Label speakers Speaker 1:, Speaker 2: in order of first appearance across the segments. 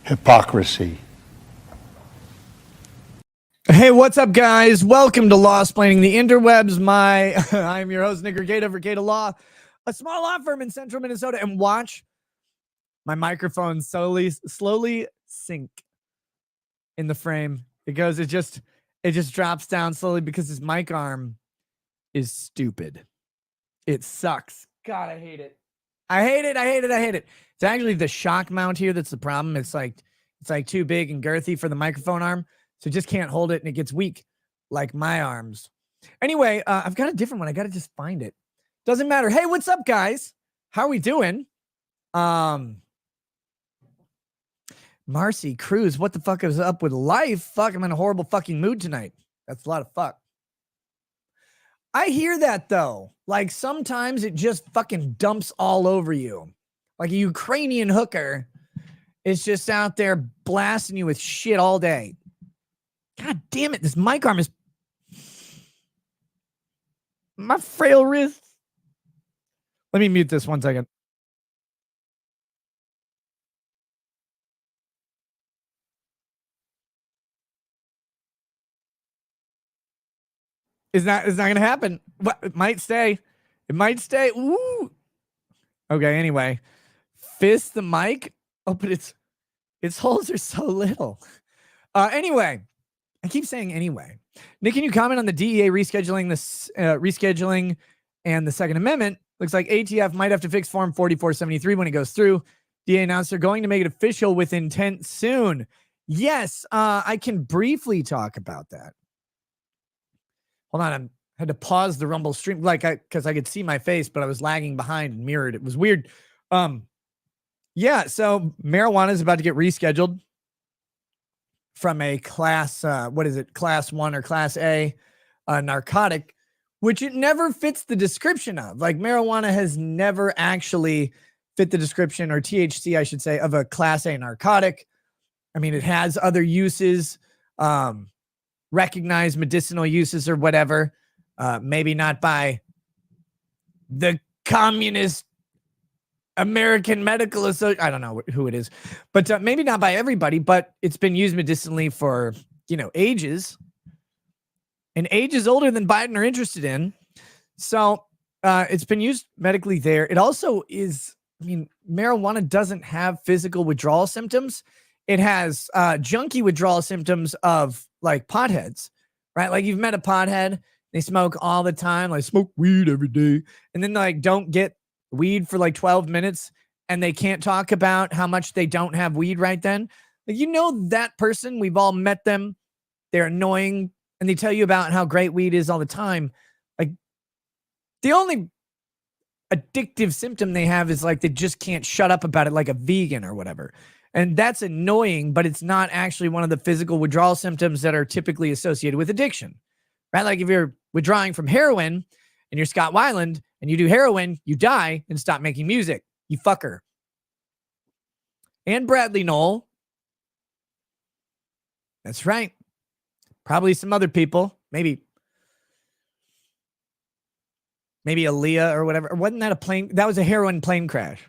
Speaker 1: Hypocrisy.
Speaker 2: Hey, what's up, guys? Welcome to Law Splaining the Interwebs. I'm your host, Nick Regatta of Regatta Law, a small law firm in central Minnesota. And watch my microphone slowly sink in the frame. It just drops down slowly because his mic arm is stupid. It sucks. God, I hate it. I hate it. It's actually the shock mount here that's the problem. It's like too big and girthy for the microphone arm. So just can't hold it and it gets weak like my arms. Anyway, I've got a different one. I got to just find it. Doesn't matter. Hey, what's up, guys? How are we doing? Marcy Cruz, what the fuck is up with life? Fuck, I'm in a horrible fucking mood tonight. That's a lot of fuck. I hear that though. Like sometimes it just fucking dumps all over you. Like a Ukrainian hooker is just out there blasting you with shit all day. God damn it. This mic arm is my frail wrist. Let me mute this 1 second. It's not going to happen. It might stay. Ooh. Okay. Anyway, fist the mic. Oh, but its holes are so little. Anyway, I keep saying anyway. Nick, can you comment on the DEA rescheduling and the Second Amendment? Looks like ATF might have to fix Form 4473 when it goes through. DEA announced they're going to make it official with intent soon. Yes, I can briefly talk about that. Hold on, I had to pause the Rumble stream because I could see my face, but I was lagging behind and mirrored. It was weird. Yeah, so marijuana is about to get rescheduled from a class, class 1 or class A narcotic, which it never fits the description of. Like marijuana has never actually fit the description, or THC, I should say, of a class A narcotic. I mean, it has other uses, recognized medicinal uses or whatever, maybe not by the Communist American Medical Association. I don't know who it is, but maybe not by everybody, but it's been used medicinally for, ages, and ages older than Biden are interested in. So it's been used medically there. It also is, marijuana doesn't have physical withdrawal symptoms. It has junkie withdrawal symptoms of like potheads, right? Like you've met a pothead, they smoke all the time, like smoke weed every day, and then like don't get weed for like 12 minutes and they can't talk about how much they don't have weed right then. Like, that person, we've all met them. They're annoying and they tell you about how great weed is all the time. Like the only addictive symptom they have is like they just can't shut up about it, like a vegan or whatever. And that's annoying, but it's not actually one of the physical withdrawal symptoms that are typically associated with addiction, right? Like if you're withdrawing from heroin and you're Scott Weiland and you do heroin, you die and stop making music. You fucker. And Bradley Knoll. That's right. Probably some other people. Maybe Aaliyah or whatever. Or wasn't that a plane? That was a heroin plane crash.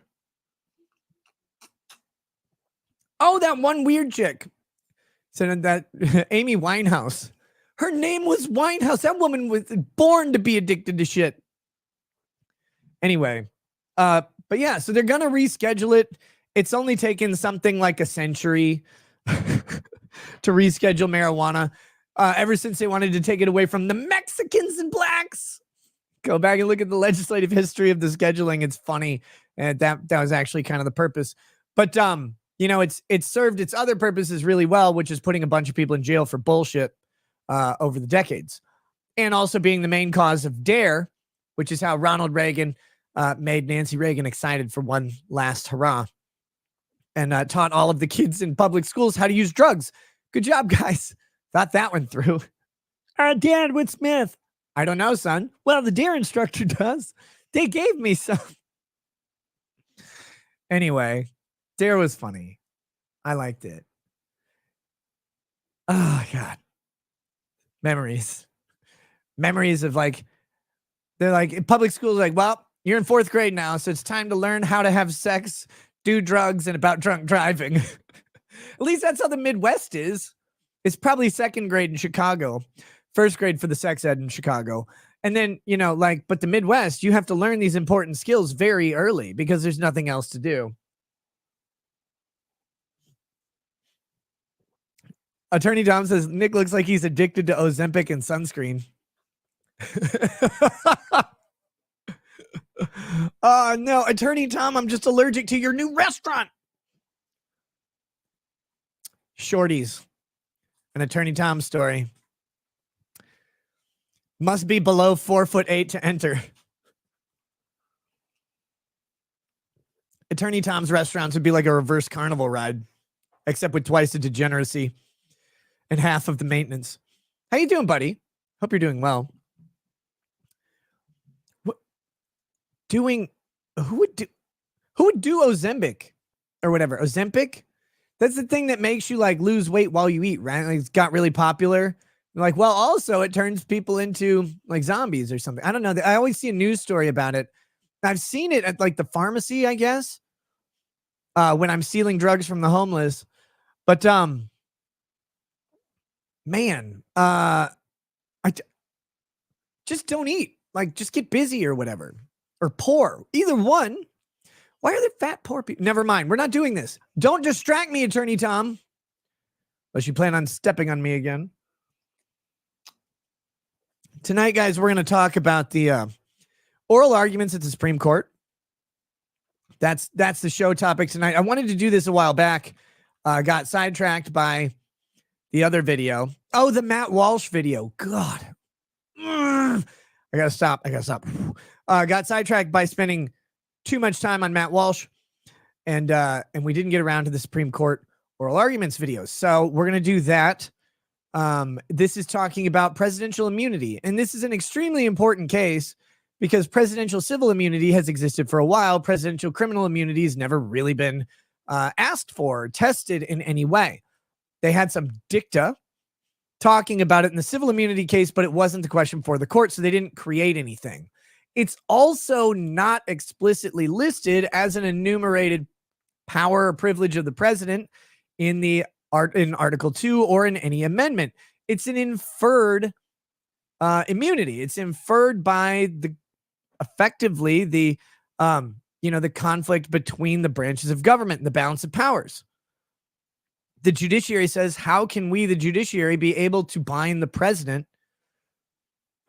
Speaker 2: Oh, that one weird chick. Said that Amy Winehouse. Her name was Winehouse. That woman was born to be addicted to shit. Anyway, but yeah, so they're going to reschedule it. It's only taken something like a century to reschedule marijuana ever since they wanted to take it away from the Mexicans and blacks. Go back and look at the legislative history of the scheduling. It's funny. And that was actually kind of the purpose. But, it's served its other purposes really well, which is putting a bunch of people in jail for bullshit over the decades. And also being the main cause of DARE, which is how Ronald Reagan made Nancy Reagan excited for one last hurrah. And taught all of the kids in public schools how to use drugs. Good job, guys. Thought that one through. Dad, what's Smith? I don't know, son. Well, the DARE instructor does. They gave me some. Anyway, DARE was funny. I liked it. Oh, God. Memories of like They're like, in public schools, like, well, you're in 4th grade now, so it's time to learn how to have sex, do drugs, and about drunk driving. At least that's how the Midwest is. It's probably 2nd grade in Chicago, 1st grade for the sex ed in Chicago. And then, but the Midwest, you have to learn these important skills very early because there's nothing else to do. Attorney Tom says, Nick looks like he's addicted to Ozempic and sunscreen. No, Attorney Tom, I'm just allergic to your new restaurant. Shorties. An Attorney Tom story. Must be below 4'8" to enter. Attorney Tom's restaurants would be like a reverse carnival ride, except with twice the degeneracy and half of the maintenance. How you doing, buddy? Hope you're doing well. Who would do Ozempic or whatever? Ozempic? That's the thing that makes you like lose weight while you eat, right? Like, it's got really popular. Like, well, also it turns people into like zombies or something. I don't know. I always see a news story about it. I've seen it at like the pharmacy, I guess, when I'm stealing drugs from the homeless. But man, just don't eat. Like, just get busy or whatever, or poor. Either one. Why are there fat poor people? Never mind. We're not doing this. Don't distract me, Attorney Tom. Unless you plan on stepping on me again. Tonight, guys, we're going to talk about the oral arguments at the Supreme Court. That's the show topic tonight. I wanted to do this a while back. Got sidetracked by the other video. Oh, the Matt Walsh video. God. I gotta stop. Got sidetracked by spending too much time on Matt Walsh, and we didn't get around to the Supreme Court oral arguments videos. So we're gonna do that. This is talking about presidential immunity, and this is an extremely important case because presidential civil immunity has existed for a while. Presidential criminal immunity has never really been asked for or tested in any way. They had some dicta talking about it in the civil immunity case, but it wasn't the question for the court, so they didn't create anything. It's also not explicitly listed as an enumerated power or privilege of the president in Article 2 or in any amendment. It's an inferred immunity. It's inferred by the conflict between the branches of government and the balance of powers. The judiciary says, how can we, the judiciary, be able to bind the president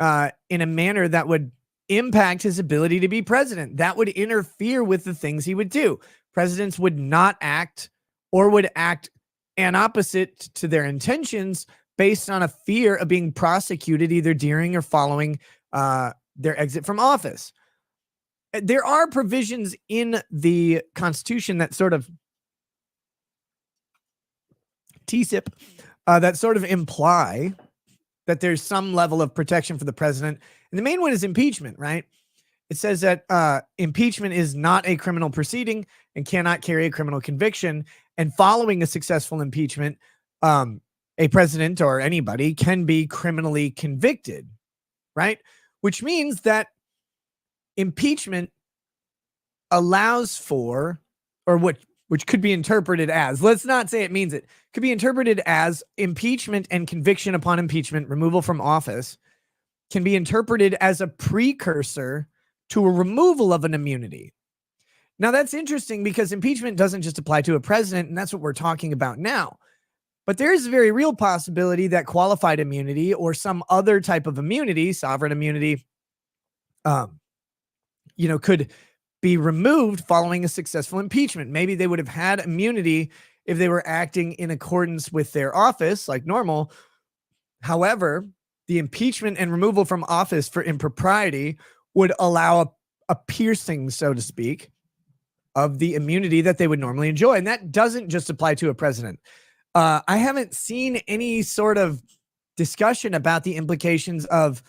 Speaker 2: in a manner that would impact his ability to be president? That would interfere with the things he would do. Presidents would not act or would act an opposite to their intentions based on a fear of being prosecuted either during or following their exit from office. There are provisions in the Constitution that sort of TSIP that sort of imply that there's some level of protection for the president. And the main one is impeachment, right? It says that impeachment is not a criminal proceeding and cannot carry a criminal conviction. And following a successful impeachment, a president or anybody can be criminally convicted, right? Which means that impeachment allows for, or which could be interpreted as, let's not say it means it, could be interpreted as impeachment and conviction upon impeachment, removal from office, can be interpreted as a precursor to a removal of an immunity. Now, that's interesting because impeachment doesn't just apply to a president, and that's what we're talking about now. But there is a very real possibility that qualified immunity or some other type of immunity, sovereign immunity, could be removed following a successful impeachment. Maybe they would have had immunity if they were acting in accordance with their office, like normal. However, the impeachment and removal from office for impropriety would allow a piercing, so to speak, of the immunity that they would normally enjoy. And that doesn't just apply to a president. I haven't seen any sort of discussion about the implications of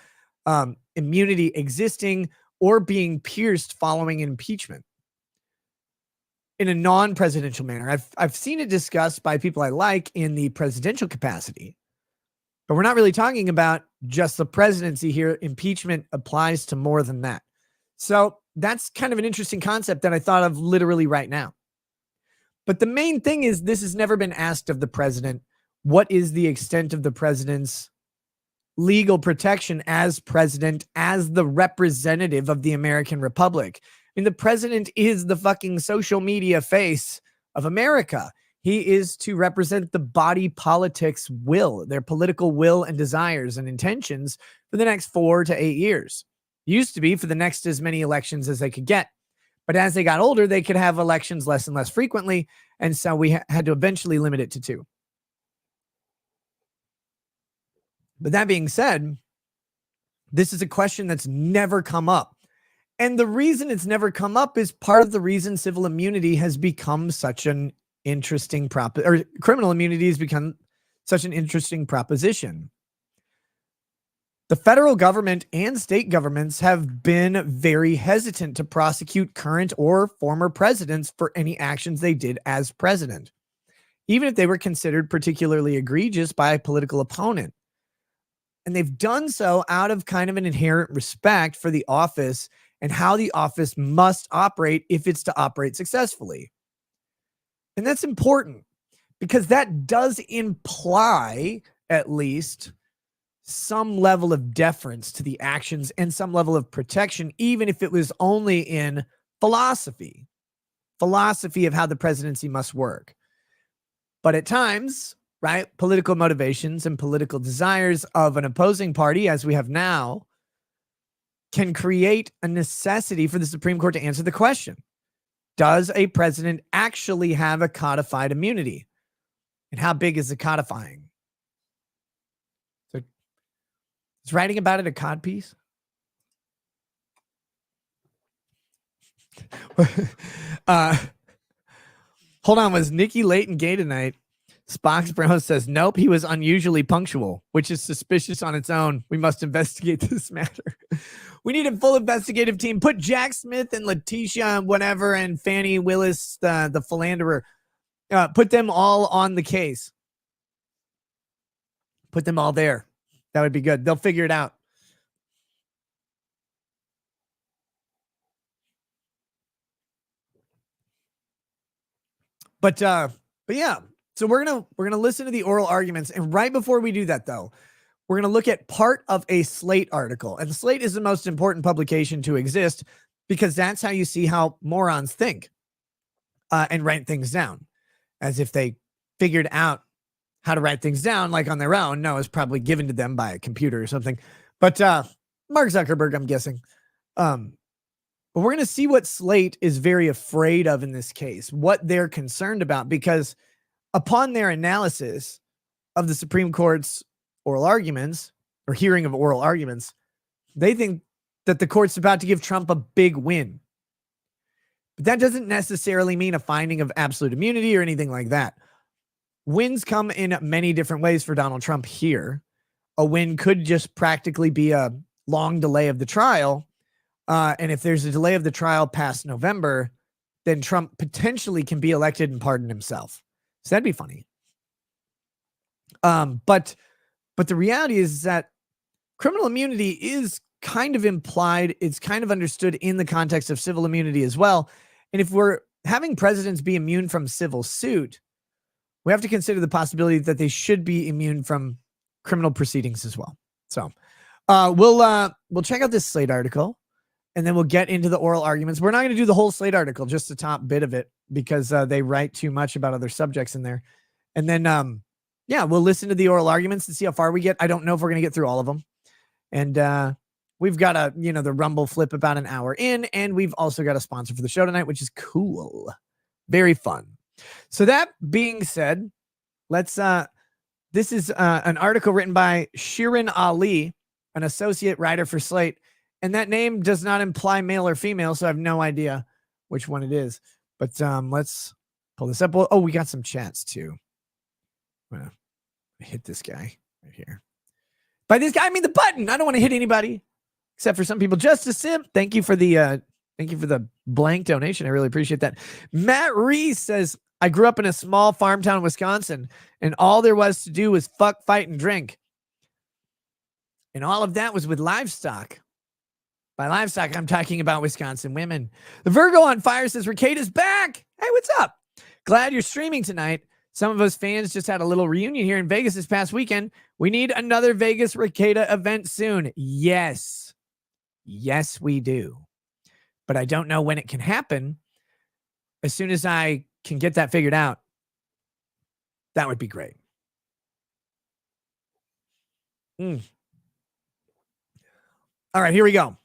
Speaker 2: immunity existing or being pierced following impeachment in a non-presidential manner. I've seen it discussed by people I like in the presidential capacity, but we're not really talking about just the presidency here. Impeachment applies to more than that. So that's kind of an interesting concept that I thought of literally right now. But the main thing is, this has never been asked of the president. What is the extent of the president's legal protection as president, as the representative of the American Republic? I mean, the president is the fucking social media face of America. He is to represent the body politic's will, their political will and desires and intentions for the next 4 to 8 years. Used to be for the next as many elections as they could get. But as they got older, they could have elections less and less frequently. And so we had to eventually limit it to 2. But that being said, this is a question that's never come up. And the reason it's never come up is part of the reason civil immunity has become such an interesting or criminal immunity has become such an interesting proposition. The federal government and state governments have been very hesitant to prosecute current or former presidents for any actions they did as president, even if they were considered particularly egregious by a political opponent. And they've done so out of kind of an inherent respect for the office and how the office must operate if it's to operate successfully. And that's important because that does imply at least some level of deference to the actions and some level of protection, even if it was only in philosophy of how the presidency must work. But at times, right, political motivations and political desires of an opposing party, as we have now, can create a necessity for the Supreme Court to answer the question: does a president actually have a codified immunity? And how big is the codifying? So, is writing about it a cod piece? Hold on, was Nikki late and gay tonight? Spock's Bro says, nope, he was unusually punctual, which is suspicious on its own. We must investigate this matter. We need a full investigative team. Put Jack Smith and Letitia and whatever and Fannie Willis, the philanderer. Put them all on the case. Put them all there. That would be good. They'll figure it out. But yeah. So we're gonna listen to the oral arguments, and right before we do that, though, we're gonna look at part of a Slate article. And Slate is the most important publication to exist because that's how you see how morons think and write things down, as if they figured out how to write things down like on their own. No, it's probably given to them by a computer or something. But Mark Zuckerberg, I'm guessing. But we're gonna see what Slate is very afraid of in this case, what they're concerned about, because upon their analysis of the Supreme Court's oral arguments or hearing of oral arguments, they think that the court's about to give Trump a big win. But that doesn't necessarily mean a finding of absolute immunity or anything like that. Wins come in many different ways for Donald Trump here. A win could just practically be a long delay of the trial. And if there's a delay of the trial past November, then Trump potentially can be elected and pardon himself. So that'd be funny. But the reality is that criminal immunity is kind of implied. It's kind of understood in the context of civil immunity as well. And if we're having presidents be immune from civil suit, we have to consider the possibility that they should be immune from criminal proceedings as well. So we'll check out this Slate article, and then we'll get into the oral arguments. We're not going to do the whole Slate article, just the top bit of it, because they write too much about other subjects in there. And then, yeah, we'll listen to the oral arguments and see how far we get. I don't know if we're going to get through all of them. And we've got the Rumble flip about an hour in, and we've also got a sponsor for the show tonight, which is cool. Very fun. So that being said, let's, this is an article written by Shirin Ali, an associate writer for Slate. And that name does not imply male or female, so I have no idea which one it is. But let's pull this up. Oh, we got some chats too. I'm gonna hit this guy right here. By this guy, I mean the button. I don't want to hit anybody except for some people. Justice Sim, thank you for the blank donation. I really appreciate that. Matt Reese says, I grew up in a small farm town in Wisconsin, and all there was to do was fuck, fight, and drink. And all of that was with livestock. By livestock, I'm talking about Wisconsin women. The Virgo on Fire says, Reschedule's back. Hey, what's up? Glad you're streaming tonight. Some of us fans just had a little reunion here in Vegas this past weekend. We need another Vegas Rescheduling event soon. Yes. Yes, we do. But I don't know when it can happen. As soon as I can get that figured out, that would be great. All right, here we go.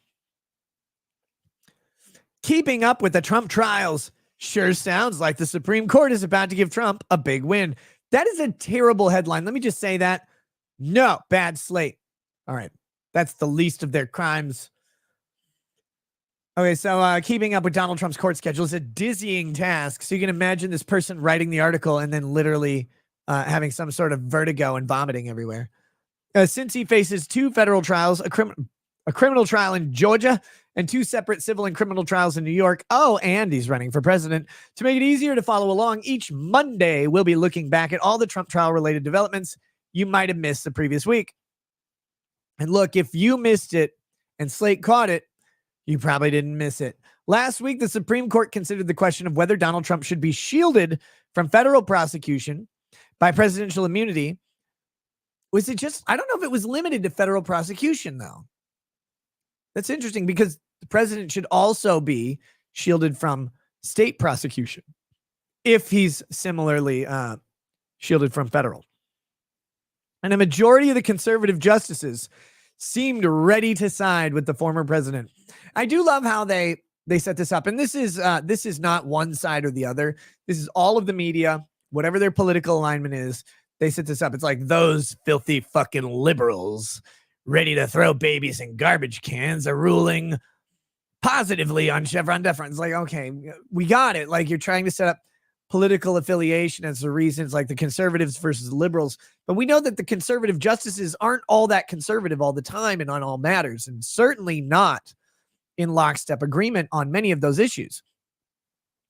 Speaker 2: Keeping up with the Trump trials sure sounds like the Supreme Court is about to give Trump a big win. That is a terrible headline. Let me just say that. No, bad slate. All right. That's the least of their crimes. Okay, so keeping up with Donald Trump's court schedule is a dizzying task. So you can imagine this person writing the article and then literally having some sort of vertigo and vomiting everywhere. Since he faces two federal trials, a criminal trial in Georgia and two separate civil and criminal trials in New York. Oh, and he's running for president. To make it easier to follow along, each Monday we'll be looking back at all the Trump trial-related developments you might have missed the previous week. And look, if you missed it and Slate caught it, you probably didn't miss it. Last week, the Supreme Court considered the question of whether Donald Trump should be shielded from federal prosecution by presidential immunity. Was it just, I don't know if it was limited to federal prosecution, though. That's interesting because the president should also be shielded from state prosecution if he's similarly shielded from federal. And a majority of the conservative justices seemed ready to side with the former president. I do love how they set this up. And this is not one side or the other. This is all of the media, whatever their political alignment is. They set this up. It's like those filthy fucking liberals ready to throw babies in garbage cans are ruling positively on Chevron deference. Like, okay, we got it. Like, you're trying to set up political affiliation as the reasons, like the conservatives versus liberals. But we know that the conservative justices aren't all that conservative all the time and on all matters, and certainly not in lockstep agreement on many of those issues.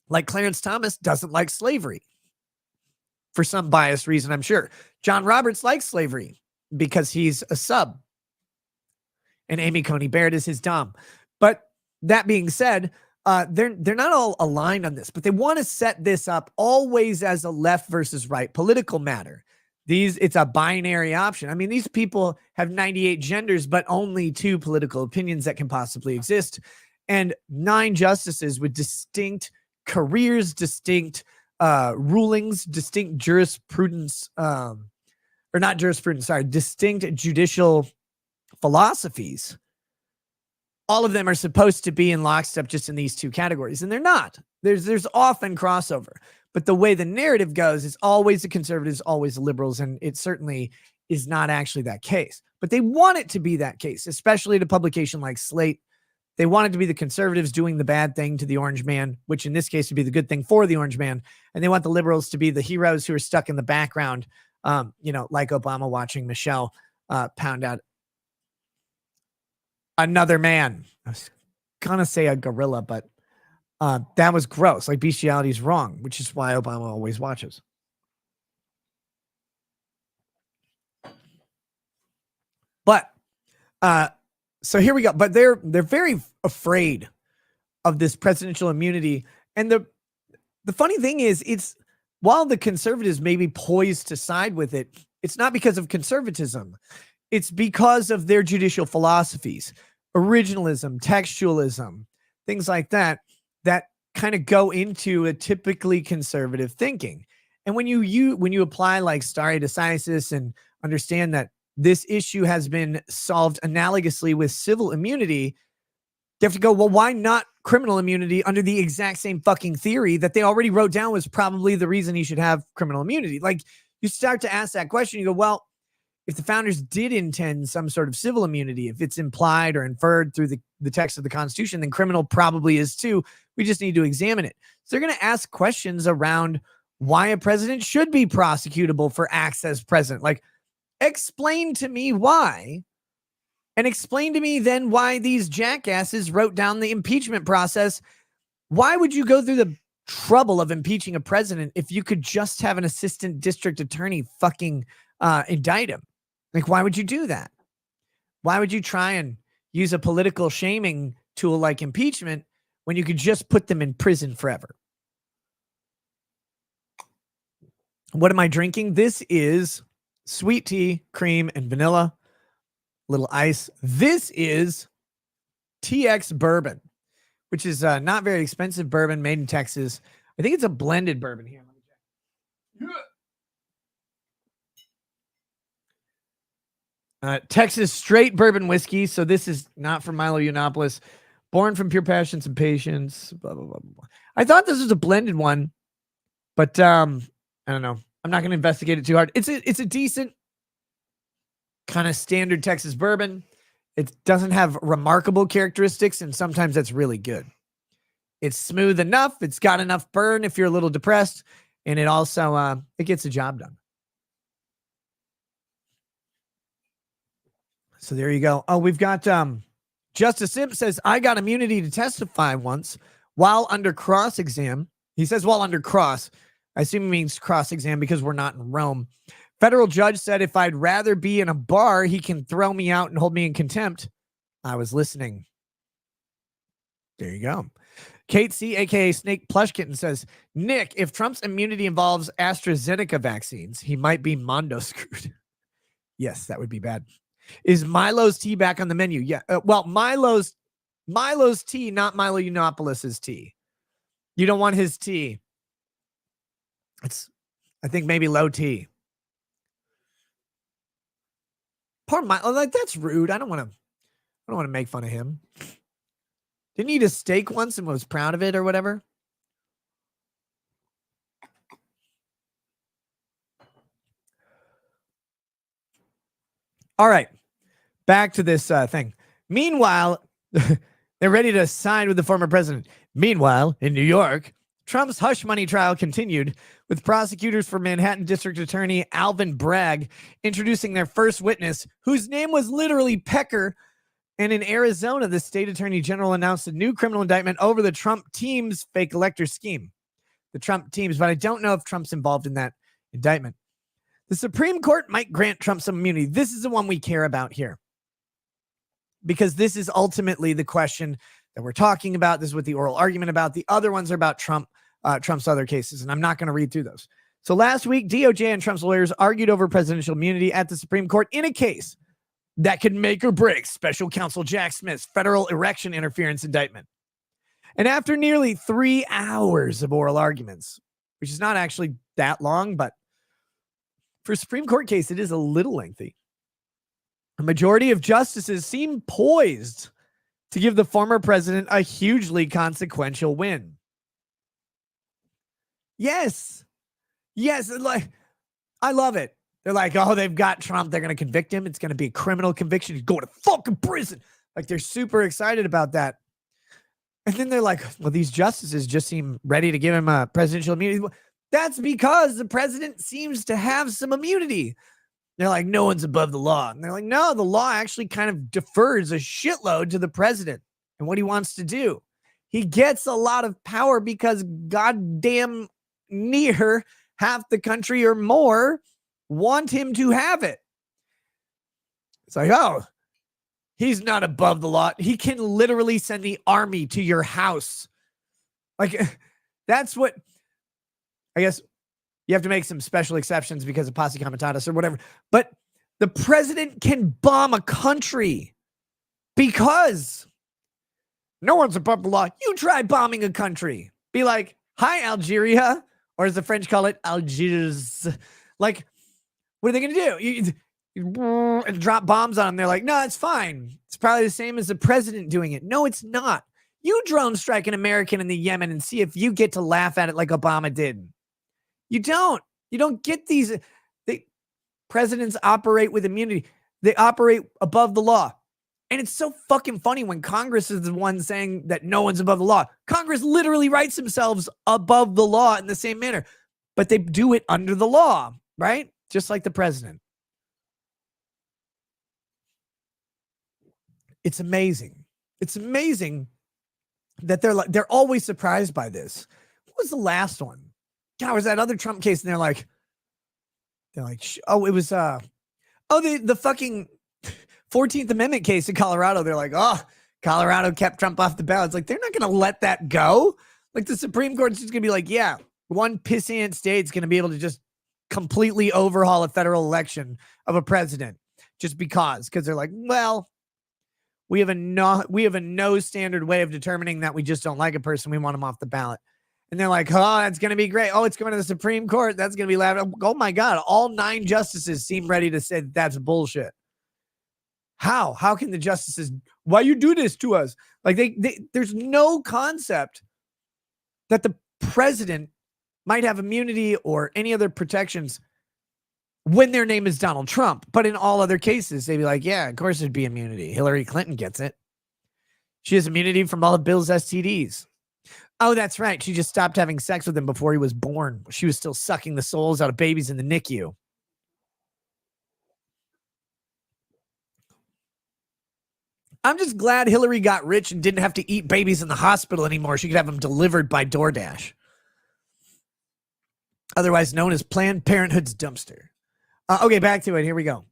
Speaker 2: Like Clarence Thomas doesn't like slavery for some biased reason, I'm sure. John Roberts likes slavery because he's a sub. And Amy Coney Barrett is his dom. But that being said, they're not all aligned on this, but they want to set this up always as a left versus right political matter. It's a binary option. I mean, these people have 98 genders, but only 2 political opinions that can possibly exist. And 9 justices with distinct careers, distinct rulings, distinct jurisprudence, distinct judicial philosophies. All of them are supposed to be in lockstep just in these 2 categories, and they're not. There's often crossover, but the way the narrative goes is always the conservatives, always the liberals, and it certainly is not actually that case. But they want it to be that case, especially at a publication like Slate. They want it to be the conservatives doing the bad thing to the orange man, which in this case would be the good thing for the orange man, and they want the liberals to be the heroes who are stuck in the background, like Obama watching Michelle pound out another man. I was gonna say a gorilla, but that was gross. Like, bestiality is wrong, which is why Obama always watches. But so here we go. But they're very afraid of this presidential immunity. And the funny thing is, it's while the conservatives may be poised to side with it, it's not because of conservatism. It's because of their judicial philosophies, originalism, textualism, things like that kind of go into a typically conservative thinking. And when you apply like stare decisis and understand that this issue has been solved analogously with civil immunity, you have to go, well, why not criminal immunity under the exact same fucking theory that they already wrote down was probably the reason he should have criminal immunity? Like, you start to ask that question, you go, well, if the founders did intend some sort of civil immunity, if it's implied or inferred through the text of the Constitution, then criminal probably is too. We just need to examine it. So they're going to ask questions around why a president should be prosecutable for acts as president. Like, explain to me why, and explain to me then why these jackasses wrote down the impeachment process. Why would you go through the trouble of impeaching a president if you could just have an assistant district attorney fucking indict him? Like, why would you do that? Why would you try and use a political shaming tool like impeachment when you could just put them in prison forever? What am I drinking? This is sweet tea, cream, and vanilla, little ice. This is TX bourbon, which is not very expensive bourbon made in Texas. I think it's a blended bourbon here. Let me check. Texas straight bourbon whiskey. So this is not from Milo Yiannopoulos. Born from pure passions and patience. Blah, blah, blah, blah. I thought this was a blended one, but I don't know. I'm not going to investigate it too hard. It's a decent kind of standard Texas bourbon. It doesn't have remarkable characteristics, and sometimes that's really good. It's smooth enough. It's got enough burn if you're a little depressed, and it also it gets the job done. So there you go. Oh, we've got Justice Simp says, I got immunity to testify once while under cross-exam. He says while under cross. I assume he means cross-exam because we're not in Rome. Federal judge said if I'd rather be in a bar, he can throw me out and hold me in contempt. I was listening. There you go. Kate C., a.k.a. Snake Plush Kitten, says, Nick, if Trump's immunity involves AstraZeneca vaccines, he might be Mondo screwed. Yes, that would be bad. Is Milo's tea back on the menu? Yeah. Well, Milo's tea, not Milo Yiannopoulos' tea. You don't want his tea. It's, I think, maybe low tea. Poor Milo, like that's rude. I don't want to make fun of him. Didn't he eat a steak once and was proud of it or whatever? All right. Back to this thing. Meanwhile, they're ready to sign with the former president. Meanwhile, in New York, Trump's hush money trial continued with prosecutors for Manhattan District Attorney Alvin Bragg introducing their first witness, whose name was literally Pecker. And in Arizona, the state attorney general announced a new criminal indictment over the Trump team's fake elector scheme. The Trump teams, but I don't know if Trump's involved in that indictment. The Supreme Court might grant Trump some immunity. This is the one we care about here, because this is ultimately the question that we're talking about. This is what the oral argument about. The other ones are about Trump's other cases, and I'm not going to read through those. So last week, DOJ and Trump's lawyers argued over presidential immunity at the Supreme Court in a case that could make or break special counsel Jack Smith's federal election interference indictment. And after nearly 3 hours of oral arguments, which is not actually that long, but for a Supreme Court case, it is a little lengthy. A majority of justices seem poised to give the former president a hugely consequential win. Yes. Like, I love it. They're like, oh, they've got Trump. They're going to convict him. It's going to be a criminal conviction. He's going to fucking prison. Like, they're super excited about that. And then they're like, well, these justices just seem ready to give him a presidential immunity. That's because the president seems to have some immunity. They're like, no one's above the law. And they're like, no, the law actually kind of defers a shitload to the president and what he wants to do. He gets a lot of power because goddamn near half the country or more want him to have it. It's like, oh, he's not above the law. He can literally send the army to your house. Like, that's what, I guess you have to make some special exceptions because of posse comitatus or whatever. But the president can bomb a country because no one's above the law. You try bombing a country. Be like, hi, Algeria. Or as the French call it, Algiers. Like, what are they going to do? You drop bombs on them. They're like, no, it's fine. It's probably the same as the president doing it. No, it's not. You drone strike an American in the Yemen and see if you get to laugh at it like Obama did. You don't. You don't get these. Presidents operate with immunity. They operate above the law. And it's so fucking funny when Congress is the one saying that no one's above the law. Congress literally writes themselves above the law in the same manner, but they do it under the law, right? Just like the president. It's amazing. It's amazing that they're always surprised by this. What was the last one? God, it was that other Trump case, and they're like, oh, it was the fucking 14th Amendment case in Colorado. They're like, oh, Colorado kept Trump off the ballot. It's like, they're not going to let that go. Like the Supreme Court's just going to be like, yeah, one pissant state's going to be able to just completely overhaul a federal election of a president just because they're like, well, we have a no standard way of determining that we just don't like a person. We want him off the ballot. And they're like, oh, that's going to be great. Oh, it's going to the Supreme Court. That's going to be loud. Oh my God. All 9 justices seem ready to say that's bullshit. How can the justices, why you do this to us? Like there's no concept that the president might have immunity or any other protections when their name is Donald Trump. But in all other cases, they'd be like, yeah, of course there'd be immunity. Hillary Clinton gets it. She has immunity from all of Bill's STDs. Oh, that's right. She just stopped having sex with him before he was born. She was still sucking the souls out of babies in the NICU. I'm just glad Hillary got rich and didn't have to eat babies in the hospital anymore. She could have them delivered by DoorDash. Otherwise known as Planned Parenthood's dumpster. Okay, back to it. Here we go.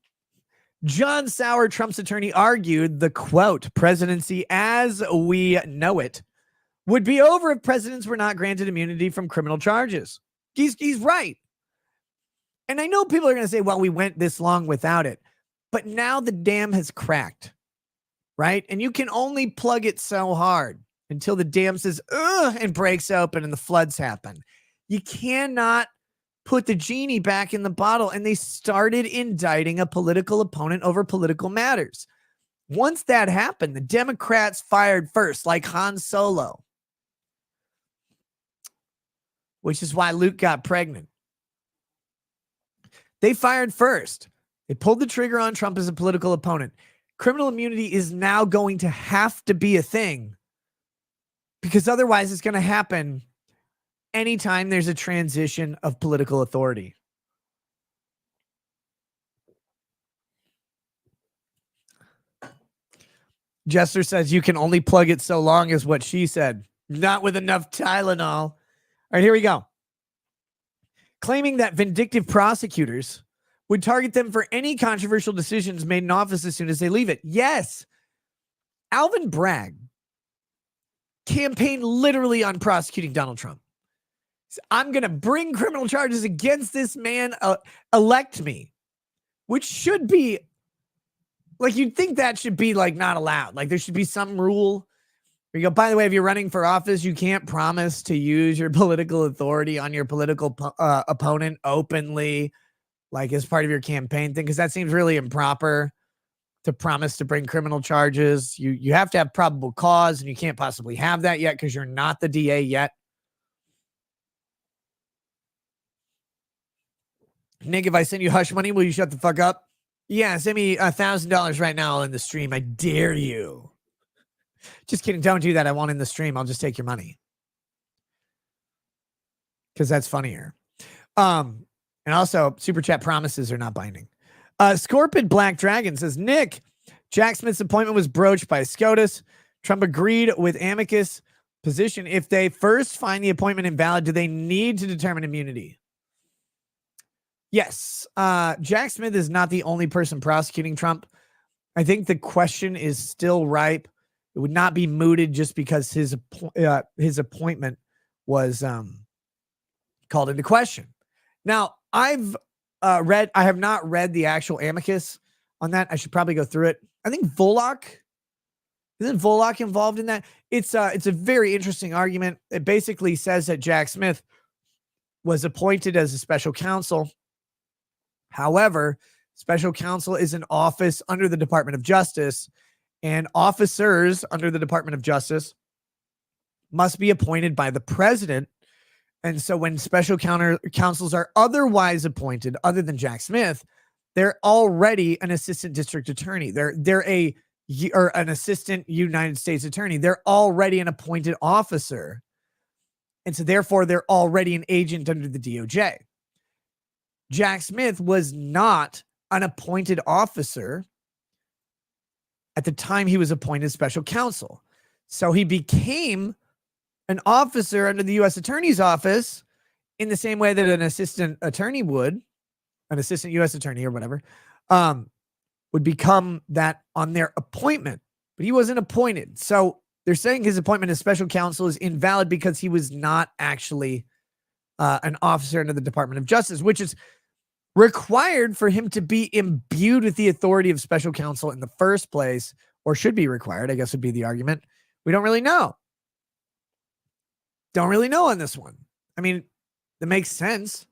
Speaker 2: John Sauer, Trump's attorney, argued the, quote, presidency as we know it would be over if presidents were not granted immunity from criminal charges. He's right. And I know people are going to say, well, we went this long without it. But now the dam has cracked, right? And you can only plug it so hard until the dam says, ugh, and breaks open and the floods happen. You cannot put the genie back in the bottle. And they started indicting a political opponent over political matters. Once that happened, the Democrats fired first, like Han Solo, which is why Luke got pregnant. They fired first. They pulled the trigger on Trump as a political opponent. Criminal immunity is now going to have to be a thing because otherwise it's going to happen anytime there's a transition of political authority. Jester says you can only plug it so long is what she said. Not with enough Tylenol. All right, here we go. Claiming that vindictive prosecutors would target them for any controversial decisions made in office as soon as they leave it. Yes. Alvin Bragg campaigned literally on prosecuting Donald Trump. I'm going to bring criminal charges against this man, elect me, which should be like, you'd think that should be like not allowed. Like there should be some rule where you go, by the way, if you're running for office, you can't promise to use your political authority on your political opponent openly, like as part of your campaign thing. Cause that seems really improper to promise to bring criminal charges. You have to have probable cause and you can't possibly have that yet because you're not the DA yet. Nick, if I send you hush money, will you shut the fuck up? Yeah, send me $1,000 right now in the stream. I dare you. Just kidding. Don't do that. I won't in the stream. I'll just take your money. Because that's funnier. And also, super chat promises are not binding. Scorpid Black Dragon says, Nick, Jack Smith's appointment was broached by SCOTUS. Trump agreed with amicus position. If they first find the appointment invalid, do they need to determine immunity? Yes. Jack Smith is not the only person prosecuting Trump. I think the question is still ripe. It would not be mooted just because his appointment was called into question. Now, I have not read the actual amicus on that. I should probably go through it. I think isn't Volok involved in that? It's a very interesting argument. It basically says that Jack Smith was appointed as a special counsel. However, special counsel is an office under the Department of Justice, and officers under the Department of Justice must be appointed by the president. And so when special counsels are otherwise appointed, other than Jack Smith, they're already an assistant district attorney. They're an assistant United States attorney. They're already an appointed officer. And so therefore they're already an agent under the DOJ. Jack Smith was not an appointed officer at the time he was appointed special counsel. So he became an officer under the U.S. Attorney's Office in the same way that an assistant attorney would, an assistant U.S. attorney or whatever, would become that on their appointment, but he wasn't appointed. So they're saying his appointment as special counsel is invalid because he was not actually an officer under the Department of Justice, which is required for him to be imbued with the authority of special counsel in the first place, or should be required, I guess would be the argument. We don't really know. Don't really know on this one. I mean, that makes sense.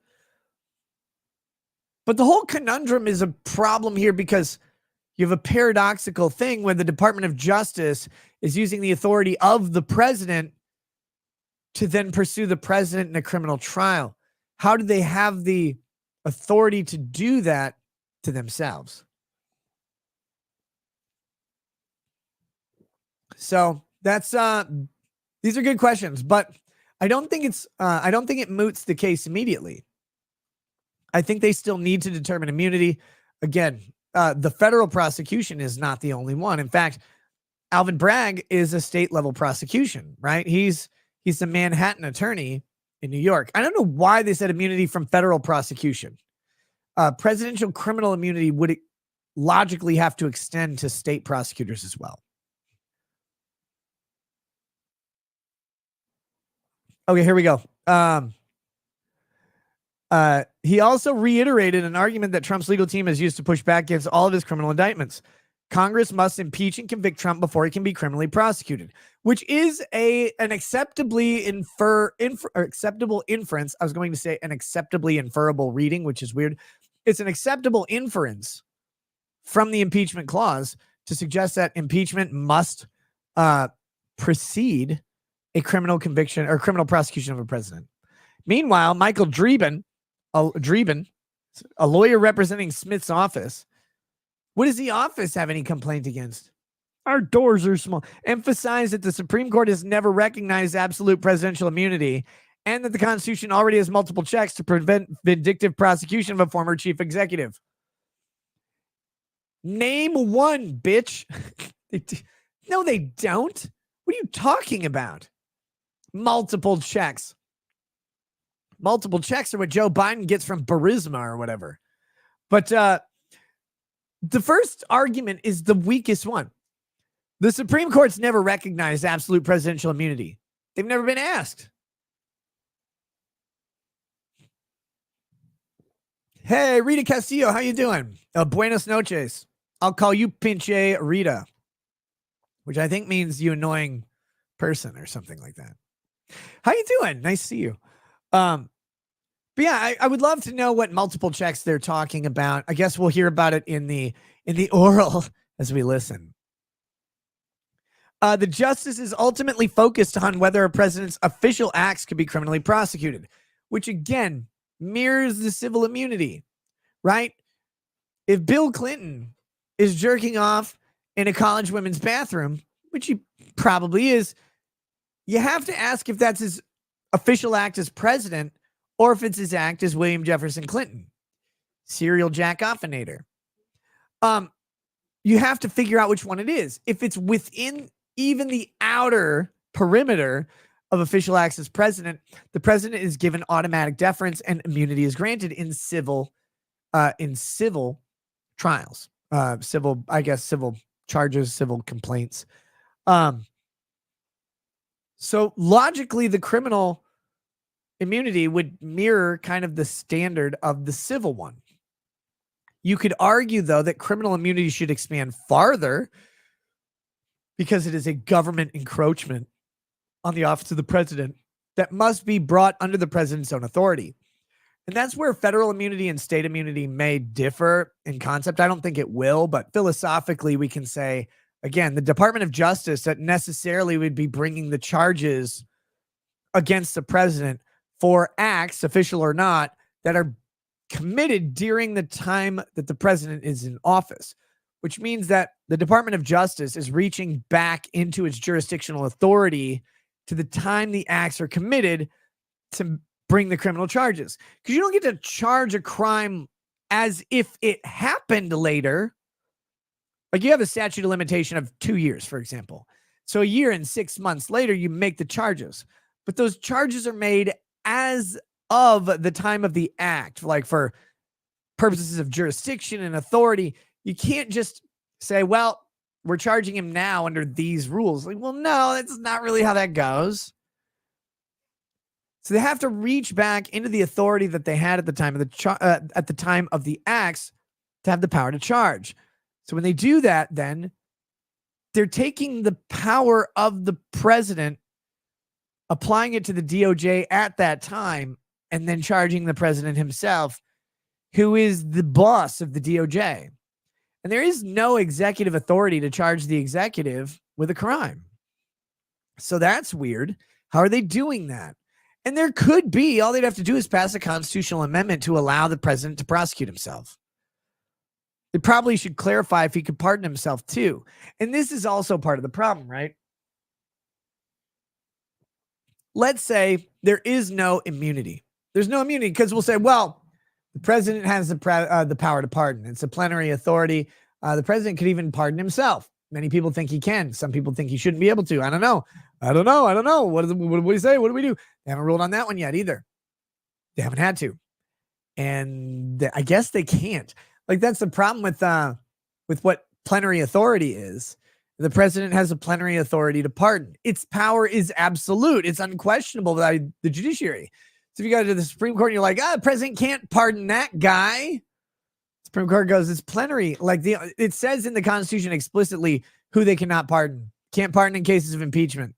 Speaker 2: But the whole conundrum is a problem here because you have a paradoxical thing where the Department of Justice is using the authority of the president to then pursue the president in a criminal trial. How do they have the authority to do that to themselves? So that's these are good questions, but I don't think it moots the case immediately. I think they still need to determine immunity. Again, the federal prosecution is not the only one. In fact, Alvin Bragg is a state level prosecution, right? He's the Manhattan attorney in New York. I don't know why they said immunity from federal prosecution. Presidential criminal immunity would logically have to extend to state prosecutors as well. Okay, here we go. He also reiterated an argument that Trump's legal team has used to push back against all of his criminal indictments. Congress must impeach and convict Trump before he can be criminally prosecuted, which is an acceptably acceptable inference. I was going to say an acceptably inferable reading, which is weird. It's an acceptable inference from the impeachment clause to suggest that impeachment must precede a criminal conviction or criminal prosecution of a president. Meanwhile, Michael Dreeben, a lawyer representing Smith's office, what does the office have any complaint against? Our doors are small. Emphasized that the Supreme Court has never recognized absolute presidential immunity and that the Constitution already has multiple checks to prevent vindictive prosecution of a former chief executive. Name one, bitch. No, they don't. What are you talking about? Multiple checks. Multiple checks are what Joe Biden gets from Burisma or whatever. But the first argument is the weakest one. The Supreme Court's never recognized absolute presidential immunity. They've never been asked. Hey, Rita Castillo, how you doing? Buenos noches. I'll call you Pinche Rita, which I think means you annoying person or something like that. How you doing? Nice to see you. But yeah, I would love to know what multiple checks they're talking about. I guess we'll hear about it in the oral as we listen. The justice is ultimately focused on whether a president's official acts could be criminally prosecuted, which again mirrors the civil immunity, right? If Bill Clinton is jerking off in a college women's bathroom, which he probably is, you have to ask if that's his official act as president or if it's his act as William Jefferson Clinton, serial jack-offinator. You have to figure out which one it is. If it's within even the outer perimeter of official acts as president, the president is given automatic deference and immunity is granted in civil trials, civil charges, civil complaints. So logically, the criminal immunity would mirror kind of the standard of the civil one. You could argue, though, that criminal immunity should expand farther because it is a government encroachment on the office of the president that must be brought under the president's own authority. And that's where federal immunity and state immunity may differ in concept. I don't think it will, but philosophically, we can say, again, the Department of Justice that necessarily would be bringing the charges against the president for acts, official or not, that are committed during the time that the president is in office, which means that the Department of Justice is reaching back into its jurisdictional authority to the time the acts are committed to bring the criminal charges. Because you don't get to charge a crime as if it happened later. Like you have a statute of limitation of 2 years, for example. So a year and 6 months later, you make the charges. But those charges are made as of the time of the act, like for purposes of jurisdiction and authority. You can't just say, well, we're charging him now under these rules. Like, well, no, that's not really how that goes. So they have to reach back into the authority that they had at the time of the acts to have the power to charge. So when they do that, then they're taking the power of the president, applying it to the DOJ at that time, and then charging the president himself, who is the boss of the DOJ. And there is no executive authority to charge the executive with a crime. So that's weird. How are they doing that? And there could be, all they'd have to do is pass a constitutional amendment to allow the president to prosecute himself. They probably should clarify if he could pardon himself too. And this is also part of the problem, right? Let's say there is no immunity. There's no immunity because we'll say, well, the president has the power to pardon. It's a plenary authority. The president could even pardon himself. Many people think he can. Some people think he shouldn't be able to. I don't know. What do we say? What do we do? They haven't ruled on that one yet either. They haven't had to. And I guess they can't. Like, that's the problem with what plenary authority is. The president has a plenary authority to pardon. Its power is absolute. It's unquestionable by the judiciary. So if you go to the Supreme Court and you're like, the president can't pardon that guy. Supreme Court goes, it's plenary. Like, it says in the Constitution explicitly who they cannot pardon. Can't pardon in cases of impeachment.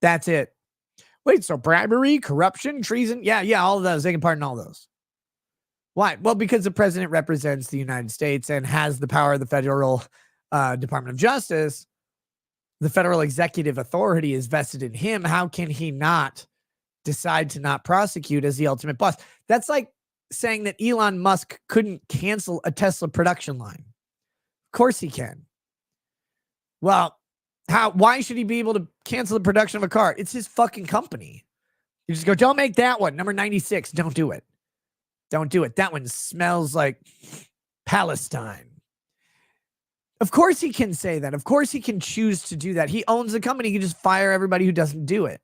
Speaker 2: That's it. Wait, so bribery, corruption, treason? Yeah, all of those. They can pardon all those. Why? Well, because the president represents the United States and has the power of the federal Department of Justice. The federal executive authority is vested in him. How can he not decide to not prosecute as the ultimate boss? That's like saying that Elon Musk couldn't cancel a Tesla production line. Of course he can. Well, why should he be able to cancel the production of a car? It's his fucking company. You just go, don't make that one. Number 96. Don't do it. Don't do it. That one smells like Palestine. Of course he can say that. Of course he can choose to do that. He owns the company. He can just fire everybody who doesn't do it.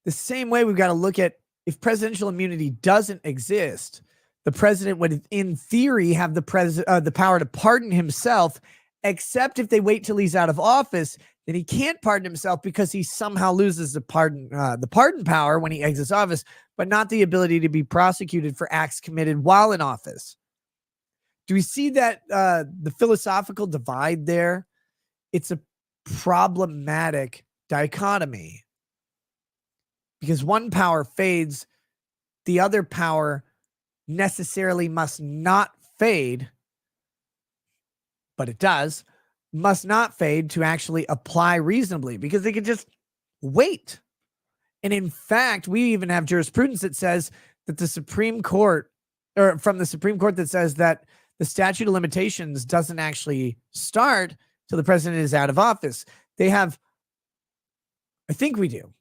Speaker 2: The same way we've got to look at, if presidential immunity doesn't exist, the president would, in theory, have the power to pardon himself, except if they wait till he's out of office, then he can't pardon himself because he somehow loses the pardon power when he exits office, but not the ability to be prosecuted for acts committed while in office. Do we see that the philosophical divide there? It's a problematic dichotomy because one power fades, the other power necessarily must not fade, but it does, must not fade to actually apply reasonably because they could just wait. And in fact, we even have jurisprudence that says that the Supreme Court, or from the Supreme Court, that says that the statute of limitations doesn't actually start till the president is out of office. They have, I think we do,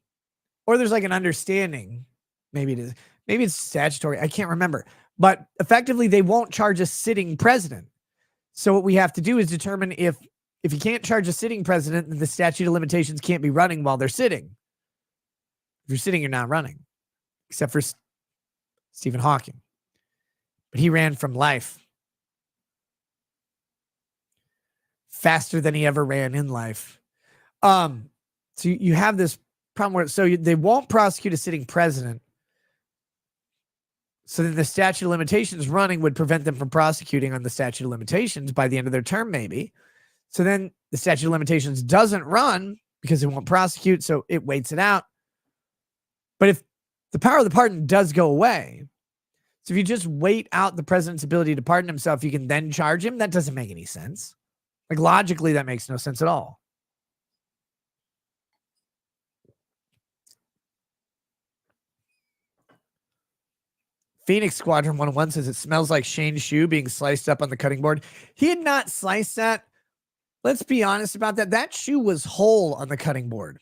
Speaker 2: or there's like an understanding. Maybe it is. Maybe it's statutory. I can't remember. But effectively, they won't charge a sitting president. So what we have to do is determine if you can't charge a sitting president, then the statute of limitations can't be running while they're sitting. If you're sitting, you're not running, except for Stephen Hawking. But he ran from life faster than he ever ran in life. So you have this problem where they won't prosecute a sitting president. So then the statute of limitations running would prevent them from prosecuting on the statute of limitations by the end of their term, maybe. So then the statute of limitations doesn't run because it won't prosecute, so it waits it out. But if the power of the pardon does go away, so if you just wait out the president's ability to pardon himself, you can then charge him. That doesn't make any sense. Like, logically, that makes no sense at all. Phoenix Squadron 101 says it smells like Shane's shoe being sliced up on the cutting board. He had not sliced that. Let's be honest about that. That shoe was whole on the cutting board,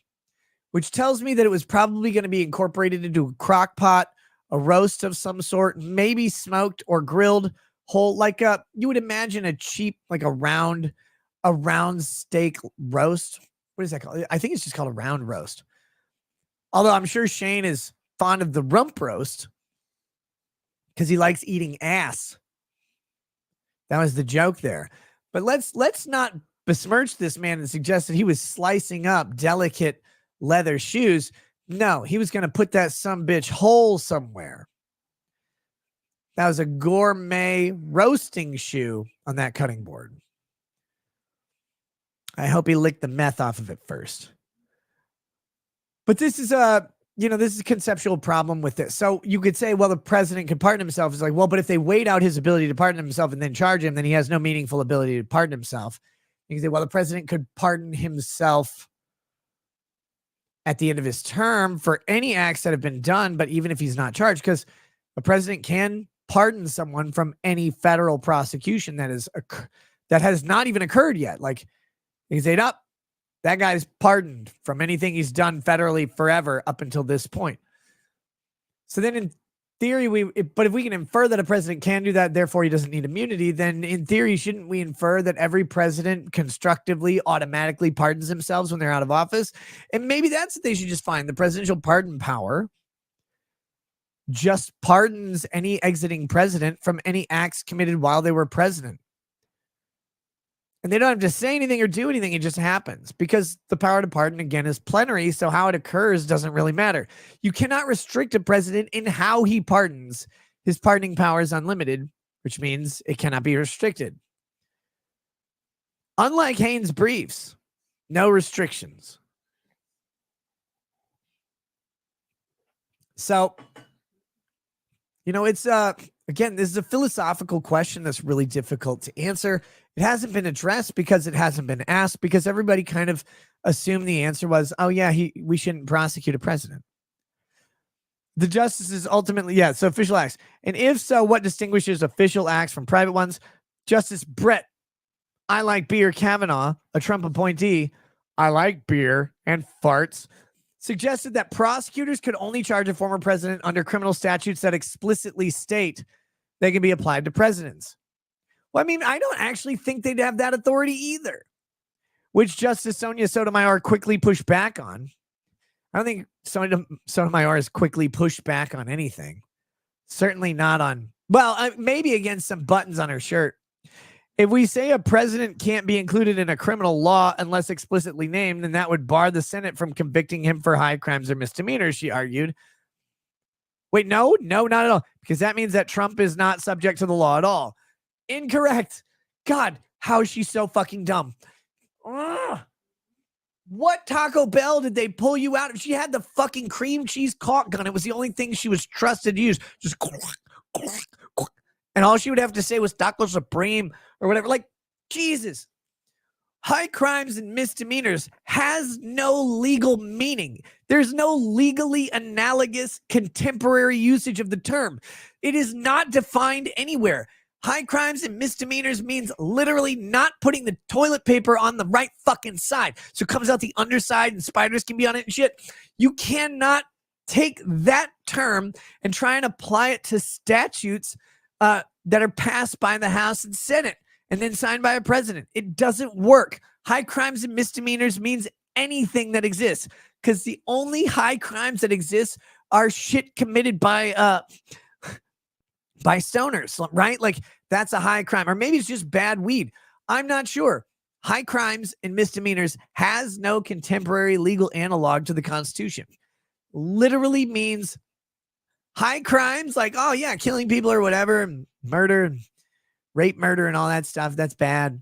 Speaker 2: which tells me that it was probably going to be incorporated into a crock pot, a roast of some sort, maybe smoked or grilled whole, like you would imagine a cheap, like a round steak roast. What is that called? I think it's just called a round roast. Although I'm sure Shane is fond of the rump roast because he likes eating ass. That was the joke there. But let's not besmirch this man and suggest that he was slicing up delicate leather shoes. No, he was going to put that sumbitch whole somewhere. That was a gourmet roasting shoe on that cutting board. I hope he licked the meth off of it first. But this is this is a conceptual problem with this. So you could say, well, the president could pardon himself. It's like, well, but if they wait out his ability to pardon himself and then charge him, then he has no meaningful ability to pardon himself. You can say, well, the president could pardon himself at the end of his term for any acts that have been done, but even if he's not charged, because a president can pardon someone from any federal prosecution that has not even occurred yet. Like, you can say, nope, that guy's pardoned from anything he's done federally forever up until this point. So then in theory, but if we can infer that a president can do that, therefore he doesn't need immunity, then in theory, shouldn't we infer that every president constructively automatically pardons themselves when they're out of office? And maybe that's what they should just find. The presidential pardon power just pardons any exiting president from any acts committed while they were president. And they don't have to say anything or do anything. It just happens because the power to pardon, again, is plenary. So how it occurs doesn't really matter. You cannot restrict a president in how he pardons. His pardoning power is unlimited, which means it cannot be restricted. Unlike Haynes' briefs, no restrictions. So, it's again, this is a philosophical question that's really difficult to answer. It hasn't been addressed because it hasn't been asked, because everybody kind of assumed the answer was, oh yeah, we shouldn't prosecute a president. The justices ultimately, so official acts. And if so, what distinguishes official acts from private ones? Justice Brett, I like beer Kavanaugh, a Trump appointee, I like beer and farts, suggested that prosecutors could only charge a former president under criminal statutes that explicitly state they can be applied to presidents. Well, I mean, I don't actually think they'd have that authority either, which Justice Sonia Sotomayor quickly pushed back on. I don't think Sotomayor has quickly pushed back on anything. Certainly not on, maybe against some buttons on her shirt. If we say a president can't be included in a criminal law unless explicitly named, then that would bar the Senate from convicting him for high crimes or misdemeanors, she argued. Wait, no, not at all. Because that means that Trump is not subject to the law at all. Incorrect. God, how is she so fucking dumb? Ugh. What Taco Bell did they pull you out of? She had the fucking cream cheese caulk gun. It was the only thing she was trusted to use. Just and all she would have to say was Taco Supreme or whatever. Like, Jesus. High crimes and misdemeanors has no legal meaning. There's no legally analogous contemporary usage of the term. It is not defined anywhere. High crimes and misdemeanors means literally not putting the toilet paper on the right fucking side. So it comes out the underside and spiders can be on it and shit. You cannot take that term and try and apply it to statutes that are passed by the House and Senate and then signed by a president. It doesn't work. High crimes and misdemeanors means anything that exists, because the only high crimes that exist are shit committed by stoners, right? Like, that's a high crime. Or maybe it's just bad weed. I'm not sure. High crimes and misdemeanors has no contemporary legal analog to the Constitution. Literally means high crimes, like, oh yeah, killing people or whatever, and murder, rape, murder, and all that stuff. That's bad.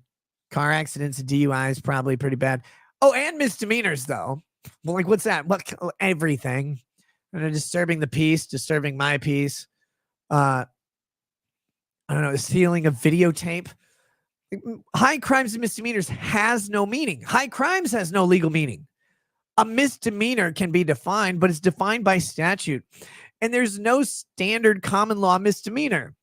Speaker 2: Car accidents and DUIs, probably pretty bad. Oh, and misdemeanors, though. Well, like, what's that? What? Everything. And disturbing the peace, disturbing my peace. I don't know, stealing a videotape. High crimes and misdemeanors has no meaning. High crimes has no legal meaning. A misdemeanor can be defined, but it's defined by statute. And there's no standard common law misdemeanor.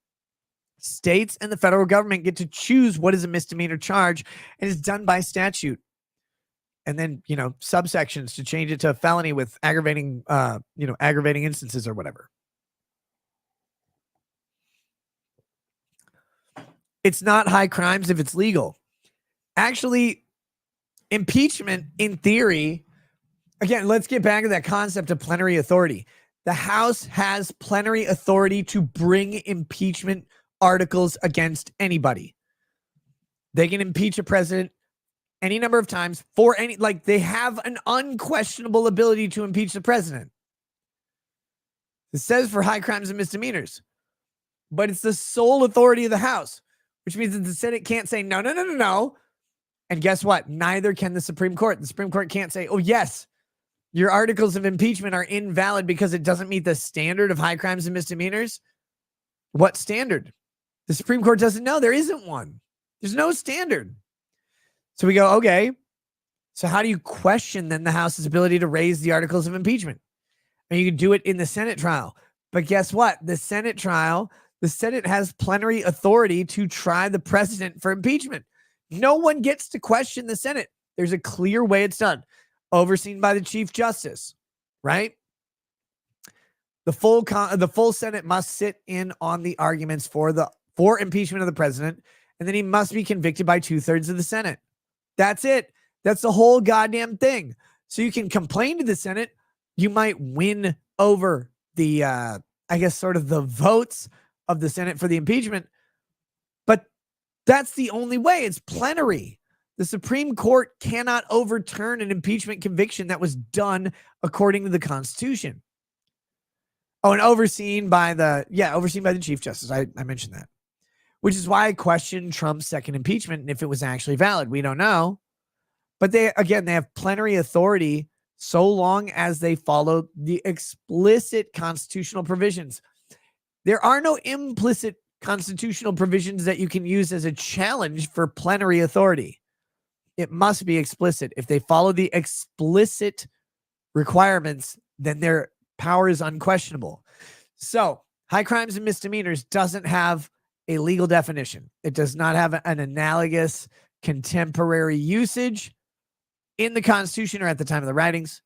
Speaker 2: States and the federal government get to choose what is a misdemeanor charge, and it's done by statute. And then, subsections to change it to a felony with aggravating instances or whatever. It's not high crimes if it's legal. Actually, impeachment, in theory, again, let's get back to that concept of plenary authority. The House has plenary authority to bring impeachment articles against anybody. They can impeach a president any number of times for any, like, they have an unquestionable ability to impeach the president. It says for high crimes and misdemeanors, but it's the sole authority of the House, which means that the Senate can't say no, no, no, no, no. And guess what? Neither can the Supreme Court. The Supreme Court can't say, oh, yes, your articles of impeachment are invalid because it doesn't meet the standard of high crimes and misdemeanors. What standard? The Supreme Court doesn't know. There isn't one. There's no standard. So we go, okay, so how do you question then the House's ability to raise the articles of impeachment? And you can do it in the Senate trial. But guess what? The Senate trial, the Senate has plenary authority to try the president for impeachment. No one gets to question the Senate. There's a clear way it's done, overseen by the Chief Justice, right? The full Senate must sit in on the arguments for impeachment of the president, and then he must be convicted by 2/3 of the Senate. That's it. That's the whole goddamn thing. So you can complain to the Senate. You might win over the, I guess, sort of the votes of the Senate for the impeachment, but that's the only way. It's plenary. The Supreme Court cannot overturn an impeachment conviction that was done according to the Constitution. Oh, and overseen by the Chief Justice. I mentioned that, which is why I questioned Trump's second impeachment and if it was actually valid. We don't know. But they have plenary authority so long as they follow the explicit constitutional provisions. There are no implicit constitutional provisions that you can use as a challenge for plenary authority. It must be explicit. If they follow the explicit requirements, then their power is unquestionable. So, high crimes and misdemeanors doesn't have a legal definition. It does not have an analogous contemporary usage in the Constitution or at the time of the writings.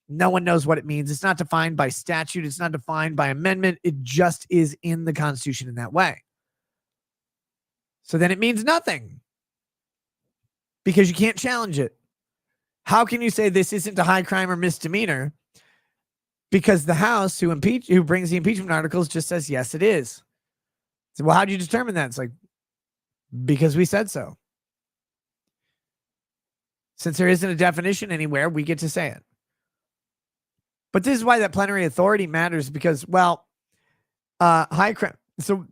Speaker 2: No one knows what it means. It's not defined by statute. It's not defined by amendment. It just is in the Constitution in that way. So then it means nothing because you can't challenge it. How can you say this isn't a high crime or misdemeanor? Because the House who brings the impeachment articles just says, yes, it is. So, well, how do you determine that? It's like, because we said so. Since there isn't a definition anywhere, we get to say it. But this is why that plenary authority matters because, well, high crime. So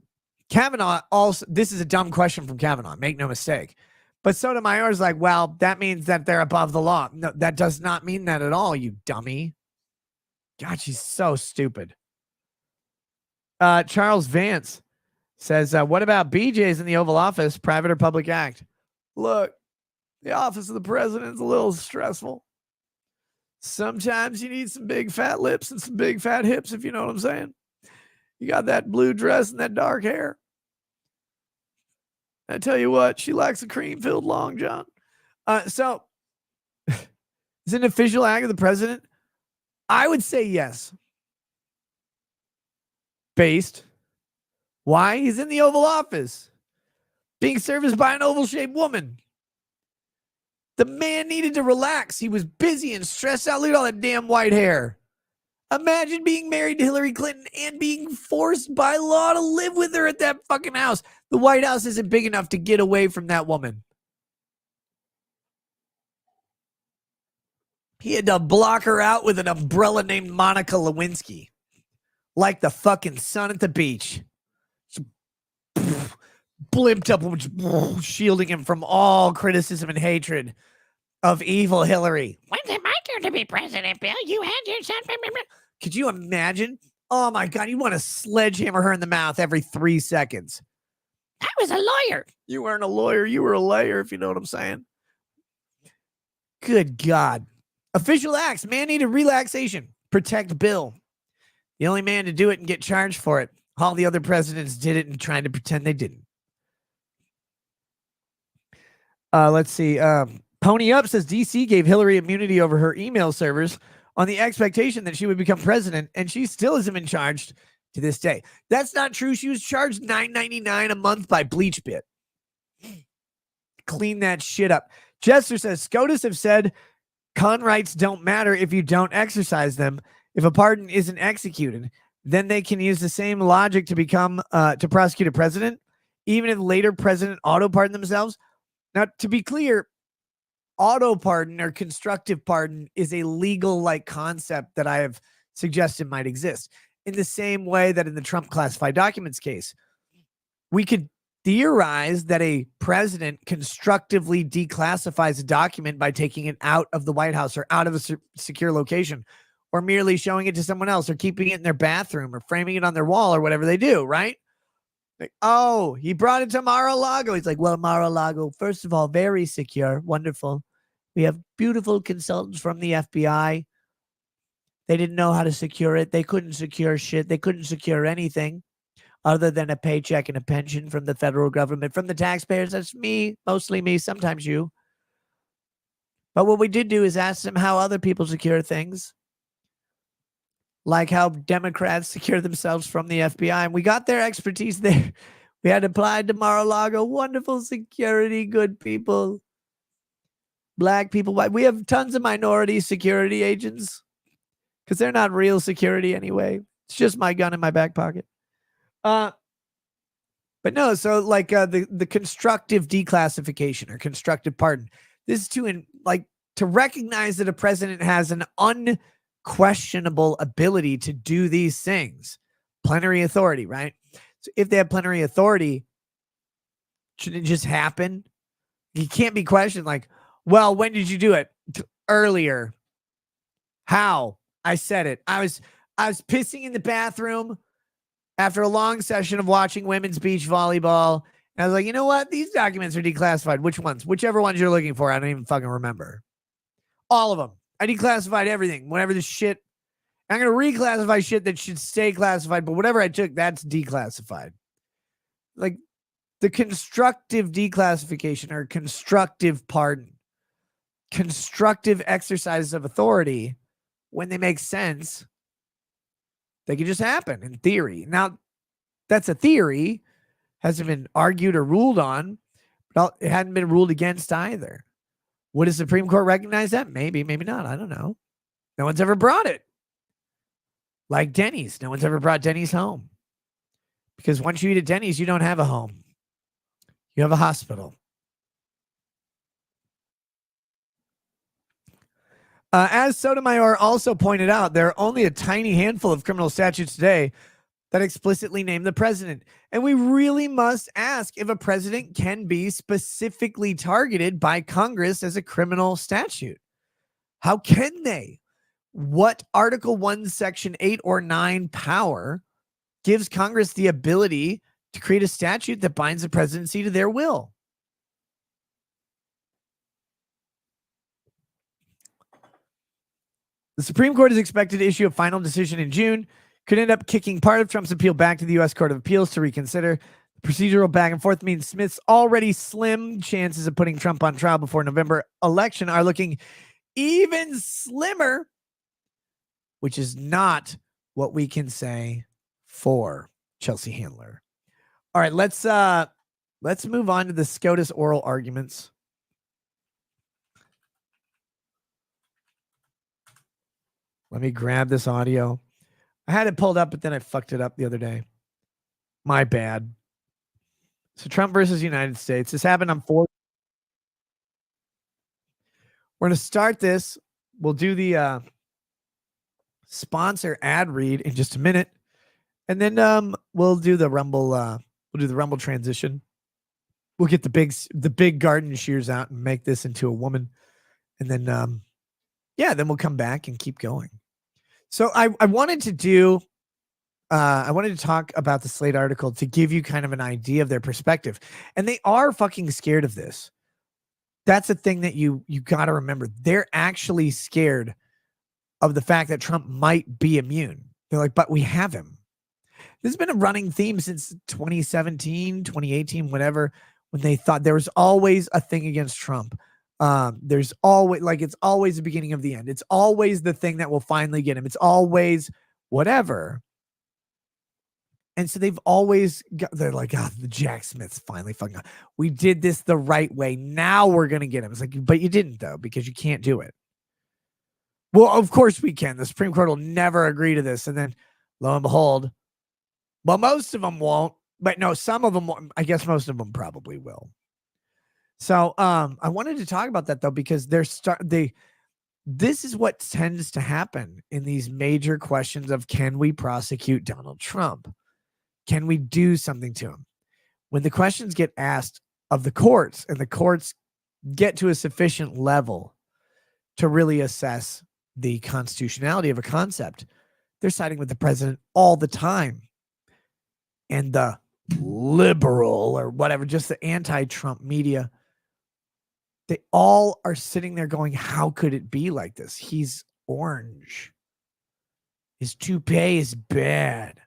Speaker 2: Kavanaugh also, this is a dumb question from Kavanaugh, make no mistake. But Sotomayor is like, well, that means that they're above the law. No, that does not mean that at all, you dummy. God, she's so stupid. Charles Vance says, what about BJ's in the Oval Office, private or public act? Look, the office of the president is a little stressful. Sometimes you need some big fat lips and some big fat hips, if you know what I'm saying. You got that blue dress and that dark hair. I tell you what, she likes a cream-filled long john. So, is it an official act of the president? I would say yes. Based. Why? He's in the Oval Office. Being serviced by an oval-shaped woman. The man needed to relax. He was busy and stressed out. Look at all that damn white hair. Imagine being married to Hillary Clinton and being forced by law to live with her at that fucking house. The White House isn't big enough to get away from that woman. He had to block her out with an umbrella named Monica Lewinsky. Like the fucking sun at the beach. Blimped up, shielding him from all criticism and hatred of evil Hillary.
Speaker 1: When's it my turn to be president, Bill? You had your son.
Speaker 2: Could you imagine? Oh my God, you want to sledgehammer her in the mouth every 3 seconds.
Speaker 1: I was a lawyer.
Speaker 2: You weren't a lawyer. You were a layer, if you know what I'm saying. Good God. Official acts, mandated relaxation. Protect Bill. The only man to do it and get charged for it. All the other presidents did it and tried to pretend they didn't. Let's see. Pony Up says DC gave Hillary immunity over her email servers on the expectation that she would become president, and she still isn't been charged to this day. That's not true. She was charged $9.99 a month by BleachBit. Clean that shit up. Jester says SCOTUS have said con rights don't matter if you don't exercise them. If a pardon isn't executed, then they can use the same logic to prosecute a president, even if later president auto-pardon themselves. Now, to be clear, auto pardon or constructive pardon is a legal like concept that I have suggested might exist in the same way that in the Trump classified documents case, we could theorize that a president constructively declassifies a document by taking it out of the White House or out of a secure location or merely showing it to someone else or keeping it in their bathroom or framing it on their wall or whatever they do, right? Like, oh, he brought it to Mar-a-Lago. He's like, well, Mar-a-Lago, first of all, very secure, wonderful. We have beautiful consultants from the FBI. They didn't know how to secure it. They couldn't secure shit. They couldn't secure anything other than a paycheck and a pension from the federal government, from the taxpayers. That's me, mostly me, sometimes you. But what we did do is ask them how other people secure things, like how Democrats secure themselves from the FBI. And we got their expertise there. We had applied to Mar-a-Lago. Wonderful security, good people. Black people, white. We have tons of minority security agents because they're not real security anyway. It's just my gun in my back pocket. But no, so like the constructive declassification or constructive pardon. This is to recognize that a president has an unquestionable ability to do these things. Plenary authority, right? So if they have plenary authority, shouldn't it just happen? You can't be questioned like, well, when did you do it? Earlier. How? I said it. I was pissing in the bathroom after a long session of watching women's beach volleyball. And I was like, you know what? These documents are declassified. Which ones? Whichever ones you're looking for. I don't even fucking remember. All of them. I declassified everything. Whatever the shit. I'm going to reclassify shit that should stay classified. But whatever I took, that's declassified. Like the constructive declassification or constructive pardon. Constructive exercises of authority, when they make sense, they can just happen in theory. Now, that's a theory, hasn't been argued or ruled on, but it hadn't been ruled against either. Would the Supreme Court recognize that? Maybe, maybe not. I don't know. No one's ever brought it. Like Denny's. No one's ever brought Denny's home. Because once you eat at Denny's, you don't have a home. You have a hospital. As Sotomayor also pointed out, there are only a tiny handful of criminal statutes today that explicitly name the president. And we really must ask if a president can be specifically targeted by Congress as a criminal statute. How can they? What Article 1, Section 8 or 9 power gives Congress the ability to create a statute that binds the presidency to their will? The Supreme Court is expected to issue a final decision in June. Could end up kicking part of Trump's appeal back to the U.S. Court of Appeals to reconsider. The procedural back and forth means Smith's already slim chances of putting Trump on trial before November election are looking even slimmer, which is not what we can say for Chelsea Handler. All right, let's move on to the SCOTUS oral arguments. Let me grab this audio. I had it pulled up, but then I fucked it up the other day. My bad. So Trump versus United States. This happened on 4. We're going to start this. We'll do the sponsor ad read in just a minute. And then we'll do the Rumble transition. We'll get the big garden shears out and make this into a woman. And then then we'll come back and keep going. So I wanted to talk about the Slate article to give you kind of an idea of their perspective. And they are fucking scared of this. That's a thing that you got to remember. They're actually scared of the fact that Trump might be immune. They're like, but we have him. This has been a running theme since 2017, 2018, whatever, when they thought there was always a thing against Trump. There's always, like, it's always the beginning of the end. It's always the thing that will finally get him. It's always whatever. And so they've always they're like, the Jack Smith's finally fucking up. We did this the right way. Now we're going to get him. It's like, but you didn't though, because you can't do it. Well, of course we can. The Supreme Court will never agree to this. And then lo and behold, well, most of them won't, but no, some of them won't. I guess most of them probably will. So I wanted to talk about that though, because this is what tends to happen in these major questions of, can we prosecute Donald Trump? Can we do something to him? When the questions get asked of the courts, and the courts get to a sufficient level to really assess the constitutionality of a concept, they're siding with the president all the time. And the liberal or whatever, just the anti-Trump media, they all are sitting there going, how could it be like this? He's orange. His toupee is bad.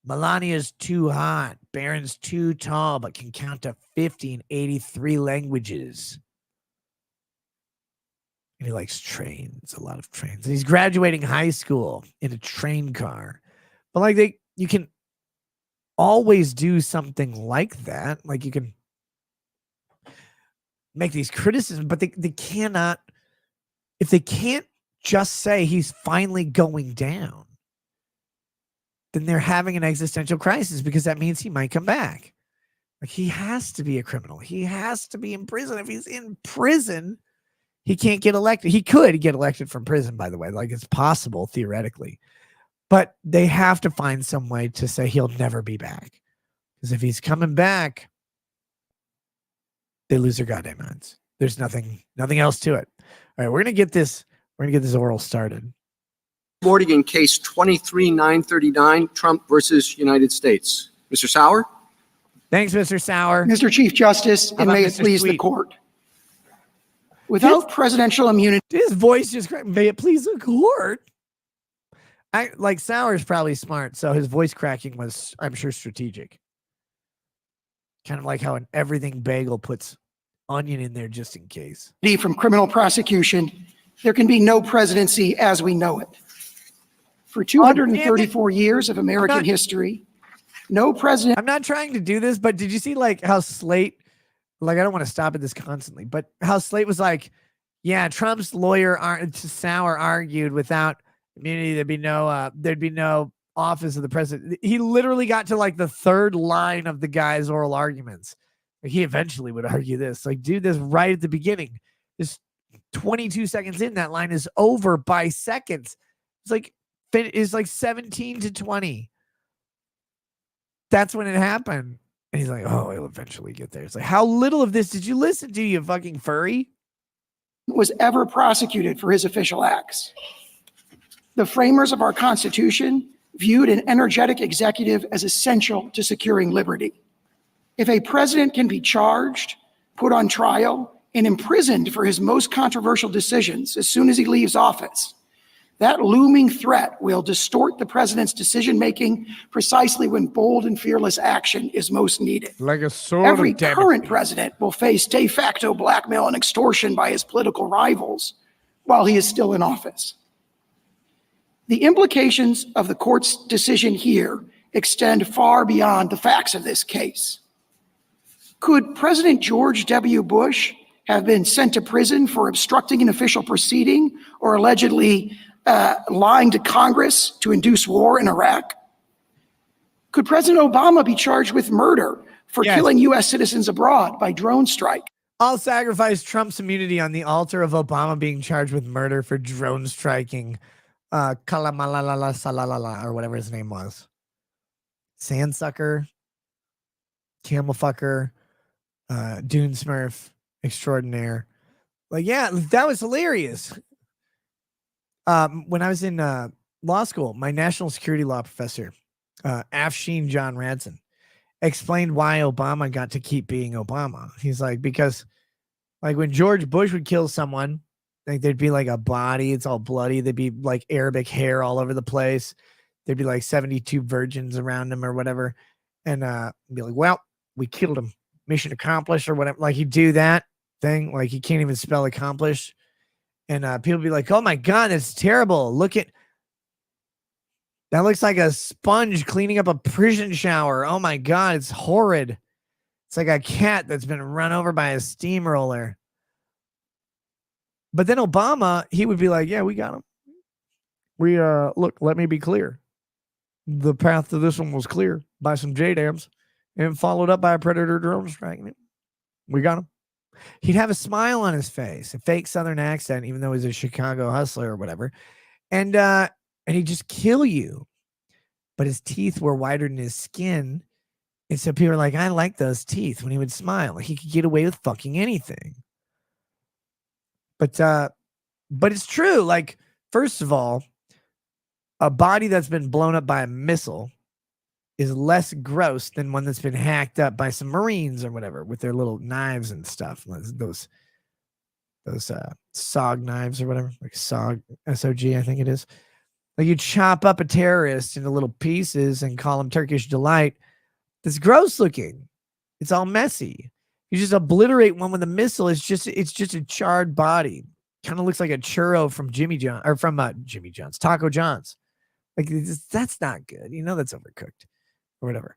Speaker 2: Melania's too hot. Barron's too tall, but can count to 50 in 83 languages. And he likes trains, a lot of trains. And he's graduating high school in a train car. But like you can always do something like that. Like you can make these criticisms, but they cannot, if they can't just say he's finally going down, then they're having an existential crisis, because that means he might come back. Like, he has to be a criminal. He has to be in prison. If he's in prison, he can't get elected. He could get elected from prison, by the way. Like, it's possible theoretically, but they have to find some way to say he'll never be back. Because if he's coming back, they lose their goddamn minds. There's nothing else to it. All right, we're gonna get this oral started.
Speaker 3: Morning in case 23-939, Trump versus United States. Mr. Sauer?
Speaker 2: Thanks, Mr. Sauer.
Speaker 4: Mr. Chief Justice, and may it please the court. Without presidential immunity,
Speaker 2: his voice just cracked. May it please the court. Like, Sauer's probably smart, so his voice cracking was, I'm sure, strategic. Kind of like how an everything bagel puts onion in there just in case.
Speaker 4: From criminal prosecution, there can be no presidency as we know it. For 234 years of American history, no president.
Speaker 2: I'm not trying to do this, but did you see like how Slate, like, I don't want to stop at this constantly, but how Slate was like, yeah, Trump's lawyer Sauer argued without immunity, there'd be no office of the president. He literally got to like the third line of the guy's oral arguments. Like, he eventually would argue this. Like, do this right at the beginning. This 22 seconds in, that line is over by seconds. It's like 17 to 20. That's when it happened. And he's like, oh, he'll eventually get there. It's like, how little of this did you listen to, you fucking furry?
Speaker 4: Was ever prosecuted for his official acts. The framers of our Constitution viewed an energetic executive as essential to securing liberty. If a president can be charged, put on trial, and imprisoned for his most controversial decisions as soon as he leaves office, that looming threat will distort the president's decision-making precisely when bold and fearless action is most needed.
Speaker 2: Like a sword.
Speaker 4: Every current president will face de facto blackmail and extortion by his political rivals while he is still in office. The implications of the court's decision here extend far beyond the facts of this case. Could President George W. Bush have been sent to prison for obstructing an official proceeding or allegedly lying to Congress to induce war in Iraq? Could President Obama be charged with murder for killing U.S. citizens abroad by drone strike?
Speaker 2: I'll sacrifice Trump's immunity on the altar of Obama being charged with murder for drone striking Kalamalala Salalala, or whatever his name was. Sandsucker, Camel Fucker, Dune Smurf extraordinaire. Like, yeah, that was hilarious. When I was in law school, my national security law professor, Afshin John Radson, explained why Obama got to keep being Obama. He's like, because like when George Bush would kill someone, like there'd be like a body, it's all bloody. There'd be like Arabic hair all over the place. There'd be like 72 virgins around him or whatever. And be like, well, we killed him. Mission accomplished or whatever. Like, he'd do that thing. Like, he can't even spell accomplished. And people be like, oh my God, that's terrible. Look at, that looks like a sponge cleaning up a prison shower. Oh my God, it's horrid. It's like a cat that's been run over by a steamroller. But then Obama, he would be like, yeah, we got him. We, look, let me be clear. The path to this one was clear by some JDAMs and followed up by a Predator drone striking it. We got him. He'd have a smile on his face, a fake Southern accent, even though he's a Chicago hustler or whatever. And he'd just kill you. But his teeth were whiter than his skin. And so people are like, I like those teeth when he would smile. He could get away with fucking anything. But it's true. Like, first of all, a body that's been blown up by a missile is less gross than one that's been hacked up by some Marines or whatever with their little knives and stuff. Those SOG knives or whatever, like SOG, SOG, I think it is. Like, you chop up a terrorist into little pieces and call them Turkish delight. It's gross looking. It's all messy. You just obliterate one with a missile. It's just a charred body. Kind of looks like a churro from Jimmy John's, Taco John's. Like, that's not good. You know, that's overcooked or whatever.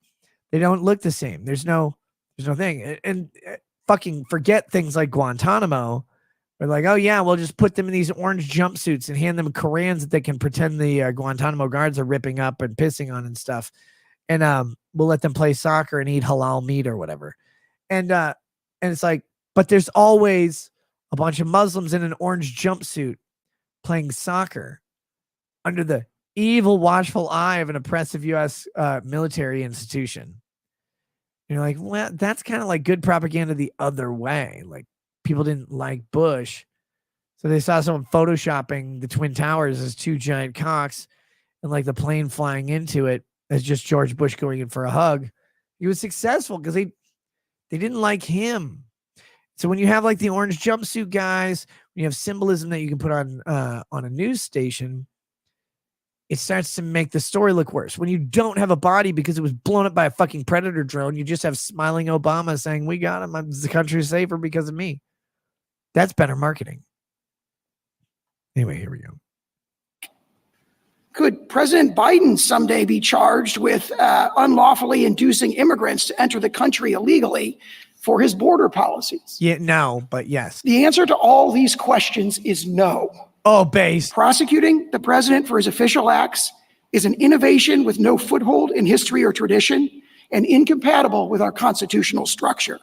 Speaker 2: They don't look the same. There's no thing. And fucking forget things like Guantanamo. They're like, oh yeah, we'll just put them in these orange jumpsuits and hand them Korans that they can pretend the Guantanamo guards are ripping up and pissing on and stuff. And we'll let them play soccer and eat halal meat or whatever. And it's like, but there's always a bunch of Muslims in an orange jumpsuit playing soccer under the evil, watchful eye of an oppressive U.S. Military institution. You're like, well, that's kind of like good propaganda the other way. Like, people didn't like Bush, so they saw someone photoshopping the Twin Towers as two giant cocks and like the plane flying into it as just George Bush going in for a hug. He was successful because they didn't like him. So when you have like the orange jumpsuit guys, when you have symbolism that you can put on a news station, it starts to make the story look worse. When you don't have a body because it was blown up by a fucking Predator drone, you just have smiling Obama saying, we got him. The country's safer because of me. That's better marketing. Anyway, here we go.
Speaker 4: Could President Biden someday be charged with unlawfully inducing immigrants to enter the country illegally for his border policies?
Speaker 2: Yeah, no, but yes.
Speaker 4: The answer to all these questions is no.
Speaker 2: Oh, base.
Speaker 4: Prosecuting the president for his official acts is an innovation with no foothold in history or tradition and incompatible with our constitutional structure.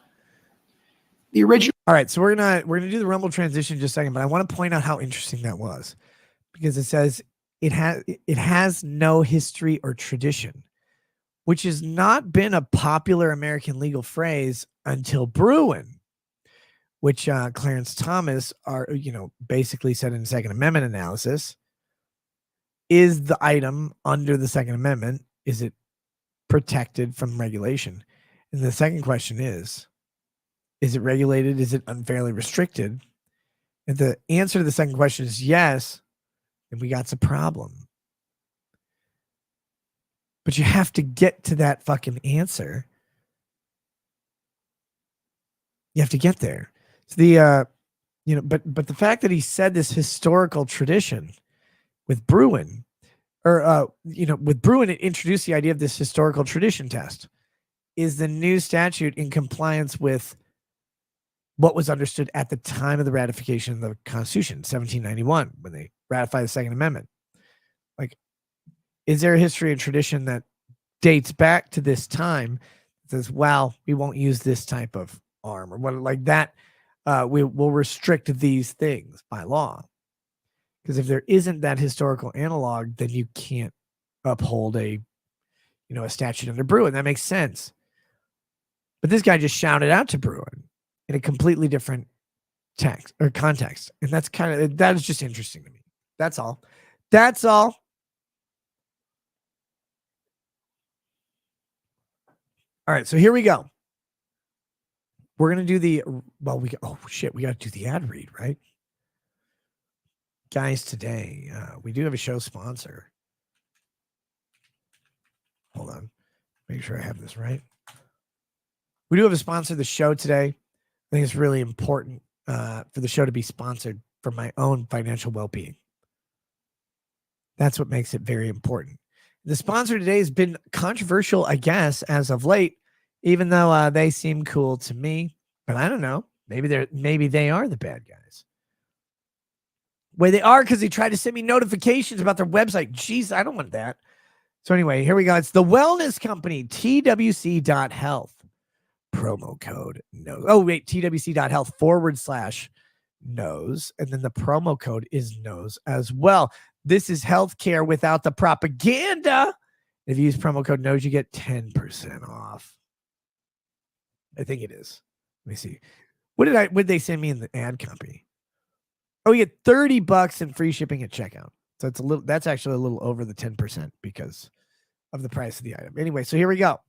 Speaker 4: The original.
Speaker 2: All right, so we're gonna do the Rumble transition in just a second, but I want to point out how interesting that was, because it says it has no history or tradition, which has not been a popular American legal phrase until Bruin, which Clarence Thomas basically said in Second Amendment analysis, is the item under the Second Amendment, is it protected from regulation? And the second question is it regulated? Is it unfairly restricted? If the answer to the second question is yes, then we got a problem. But you have to get to that fucking answer. You have to get there. So but the fact that he said this historical tradition with Bruin, with Bruin, it introduced the idea of this historical tradition test. Is the new statute in compliance with what was understood at the time of the ratification of the Constitution, 1791, when they ratified the Second Amendment? Like, is there a history and tradition that dates back to this time that says, well, we won't use this type of arm or what like that? We will restrict these things by law. Because if there isn't that historical analog, then you can't uphold a statute under Bruin. That makes sense. But this guy just shouted out to Bruin in a completely different text or context. And that is just interesting to me. That's all. That's all. All right, so here we go. We're going to do we got to do the ad read, right? Guys, today, we do have a show sponsor. Hold on. Make sure I have this right. We do have a sponsor of the show today. I think it's really important for the show to be sponsored for my own financial well-being. That's what makes it very important. The sponsor today has been controversial, I guess, as of late, even though they seem cool to me. But I don't know. Maybe they are the bad guys. Well, they are because they tried to send me notifications about their website. Jeez, I don't want that. So anyway, here we go. It's the wellness company, TWC.health. promo code knows. Oh, wait, twc.health/knows. And then the promo code is knows as well. This is healthcare without the propaganda. If you use promo code knows, you get 10% off. I think it is. Let me see. What did they send me in the ad copy? Oh, you get $30 and free shipping at checkout. So that's actually a little over the 10% because of the price of the item. Anyway, so here we go.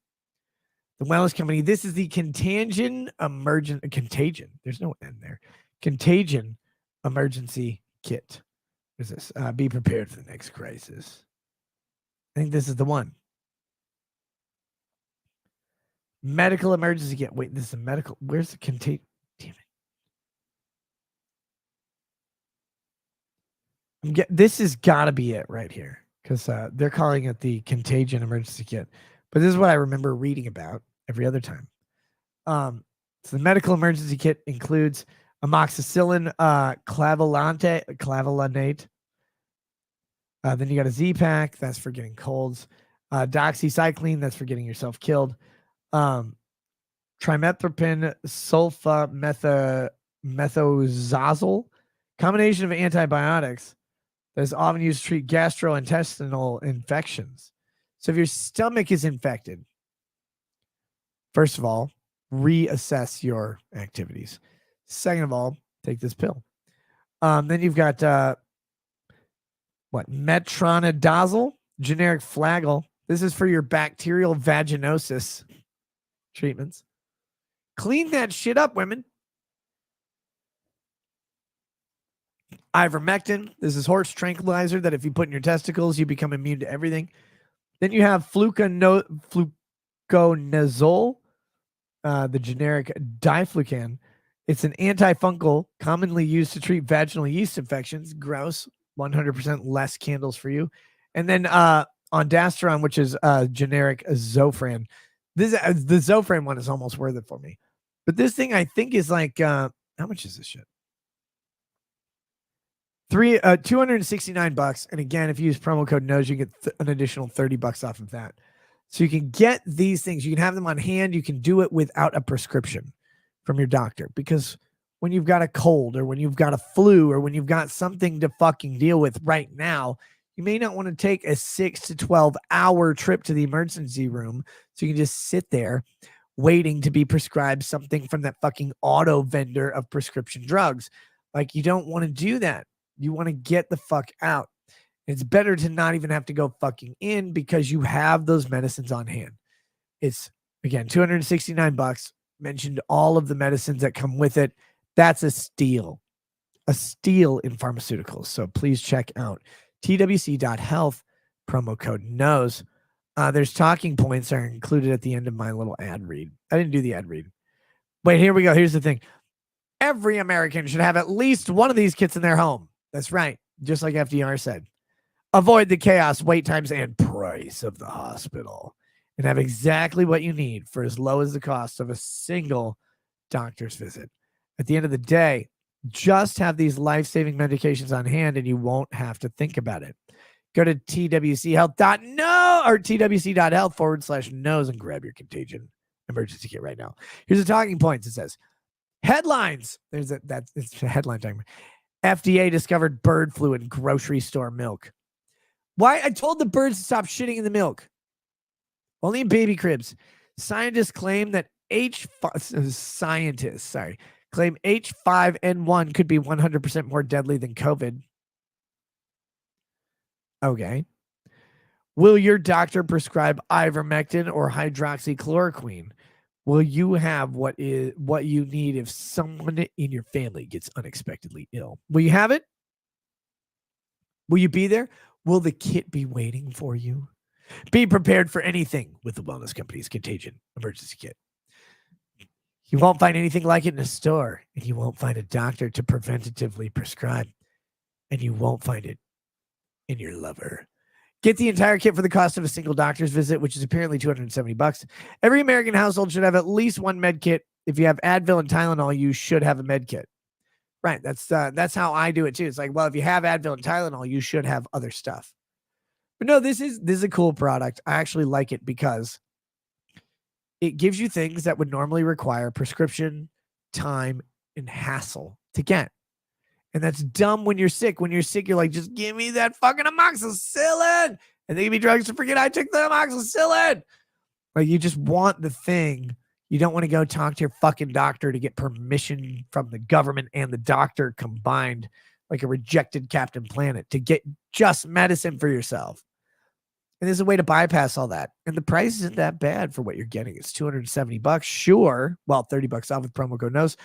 Speaker 2: The wellness company. This is the contagion. There's no N there. Contagion emergency kit. What is this? Be prepared for the next crisis. I think this is the one. Medical emergency kit. Wait, this is a medical. Where's the contagion? Damn it. This has got to be it right here because they're calling it the contagion emergency kit. But this is what I remember reading about every other time. So the medical emergency kit includes amoxicillin, clavulanate. Then you got a Z-Pack. That's for getting colds. Doxycycline. That's for getting yourself killed. Trimethoprim, sulfamethoxazole, combination of antibiotics that is often used to treat gastrointestinal infections. So if your stomach is infected, first of all, reassess your activities. Second of all, take this pill. Then you've got metronidazole, generic Flagyl. This is for your bacterial vaginosis treatments. Clean that shit up, women. Ivermectin. This is horse tranquilizer that if you put in your testicles, you become immune to everything. Then you have fluconazole, the generic diflucan. It's an antifungal commonly used to treat vaginal yeast infections. Gross. 100% less candles for you. And then ondansetron, which is generic Zofran. The Zofran one is almost worth it for me. But this thing I think is like, how much is this shit? $269. And again, if you use promo code knows, you get an additional $30 off of that. So you can get these things. You can have them on hand. You can do it without a prescription from your doctor, because when you've got a cold or when you've got a flu or when you've got something to fucking deal with right now, you may not want to take a 6 to 12 hour trip to the emergency room. So you can just sit there waiting to be prescribed something from that fucking auto vendor of prescription drugs. Like, you don't want to do that. You want to get the fuck out. It's better to not even have to go fucking in because you have those medicines on hand. It's, again, $269. Mentioned all of the medicines that come with it. That's a steal in pharmaceuticals. So please check out twc.health, promo code knows. There's talking points are included at the end of my little ad read. I didn't do the ad read. Wait, here we go. Here's the thing. Every American should have at least one of these kits in their home. That's right. Just like FDR said. Avoid the chaos, wait times, and price of the hospital. And have exactly what you need for as low as the cost of a single doctor's visit. At the end of the day, just have these life-saving medications on hand and you won't have to think about it. Go to twc.health/knows and grab your contagion emergency kit right now. Here's the talking points. It says, headlines. It's a headline talking. FDA discovered bird flu in grocery store milk. Why? I told the birds to stop shitting in the milk. Only in baby cribs. Scientists claim that H5N1 could be 100% more deadly than COVID. Okay. Will your doctor prescribe ivermectin or hydroxychloroquine? Will you have what you need if someone in your family gets unexpectedly ill? Will you have it? Will you be there? Will the kit be waiting for you? Be prepared for anything with the wellness company's contagion emergency kit. You won't find anything like it in a store, and you won't find a doctor to preventatively prescribe, and you won't find it in your lover. Get the entire kit for the cost of a single doctor's visit, which is apparently $270. Every American household should have at least one med kit. If you have Advil and Tylenol, you should have a med kit. Right. That's how I do it too. It's like, well, if you have Advil and Tylenol, you should have other stuff. But no, this is a cool product. I actually like it because it gives you things that would normally require prescription, time, and hassle to get. And that's dumb when you're sick. When you're sick, you're like, just give me that fucking amoxicillin. And they give me drugs to forget I took the amoxicillin. Like, you just want the thing. You don't want to go talk to your fucking doctor to get permission from the government and the doctor combined, like a rejected Captain Planet, to get just medicine for yourself. And there's a way to bypass all that. And the price isn't that bad for what you're getting. It's $270. Sure. Well, $30 off with promo code NOS.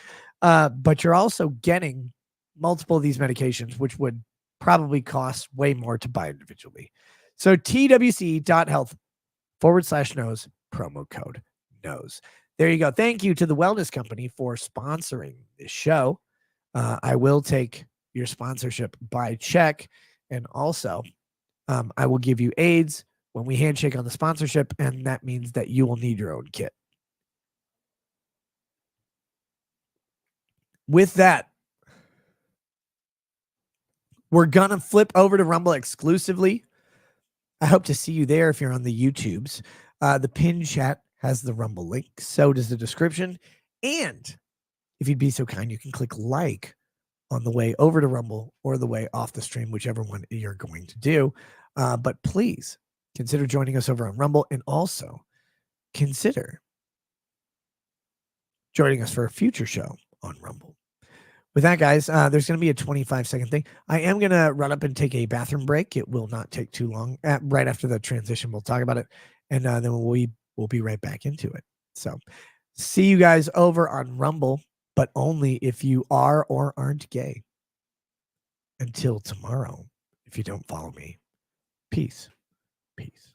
Speaker 2: But you're also getting multiple of these medications, which would probably cost way more to buy individually. So twc.health/NOS, promo code NOS. There you go. Thank you to the Wellness Company for sponsoring this show. I will take your sponsorship by check. And also, I will give you AIDS when we handshake on the sponsorship. And that means that you will need your own kit. With that, we're going to flip over to Rumble exclusively. I hope to see you there if you're on the YouTubes. The pin chat has the Rumble link. So does the description. And if you'd be so kind, you can click like on the way over to Rumble or the way off the stream, whichever one you're going to do. But please consider joining us over on Rumble, and also consider joining us for a future show on Rumble. With that, guys, there's going to be a 25-second thing. I am going to run up and take a bathroom break. It will not take too long. Right after the transition, we'll talk about it, and then we'll be right back into it. So see you guys over on Rumble, but only if you are or aren't gay. Until tomorrow, if you don't follow me. Peace. Peace.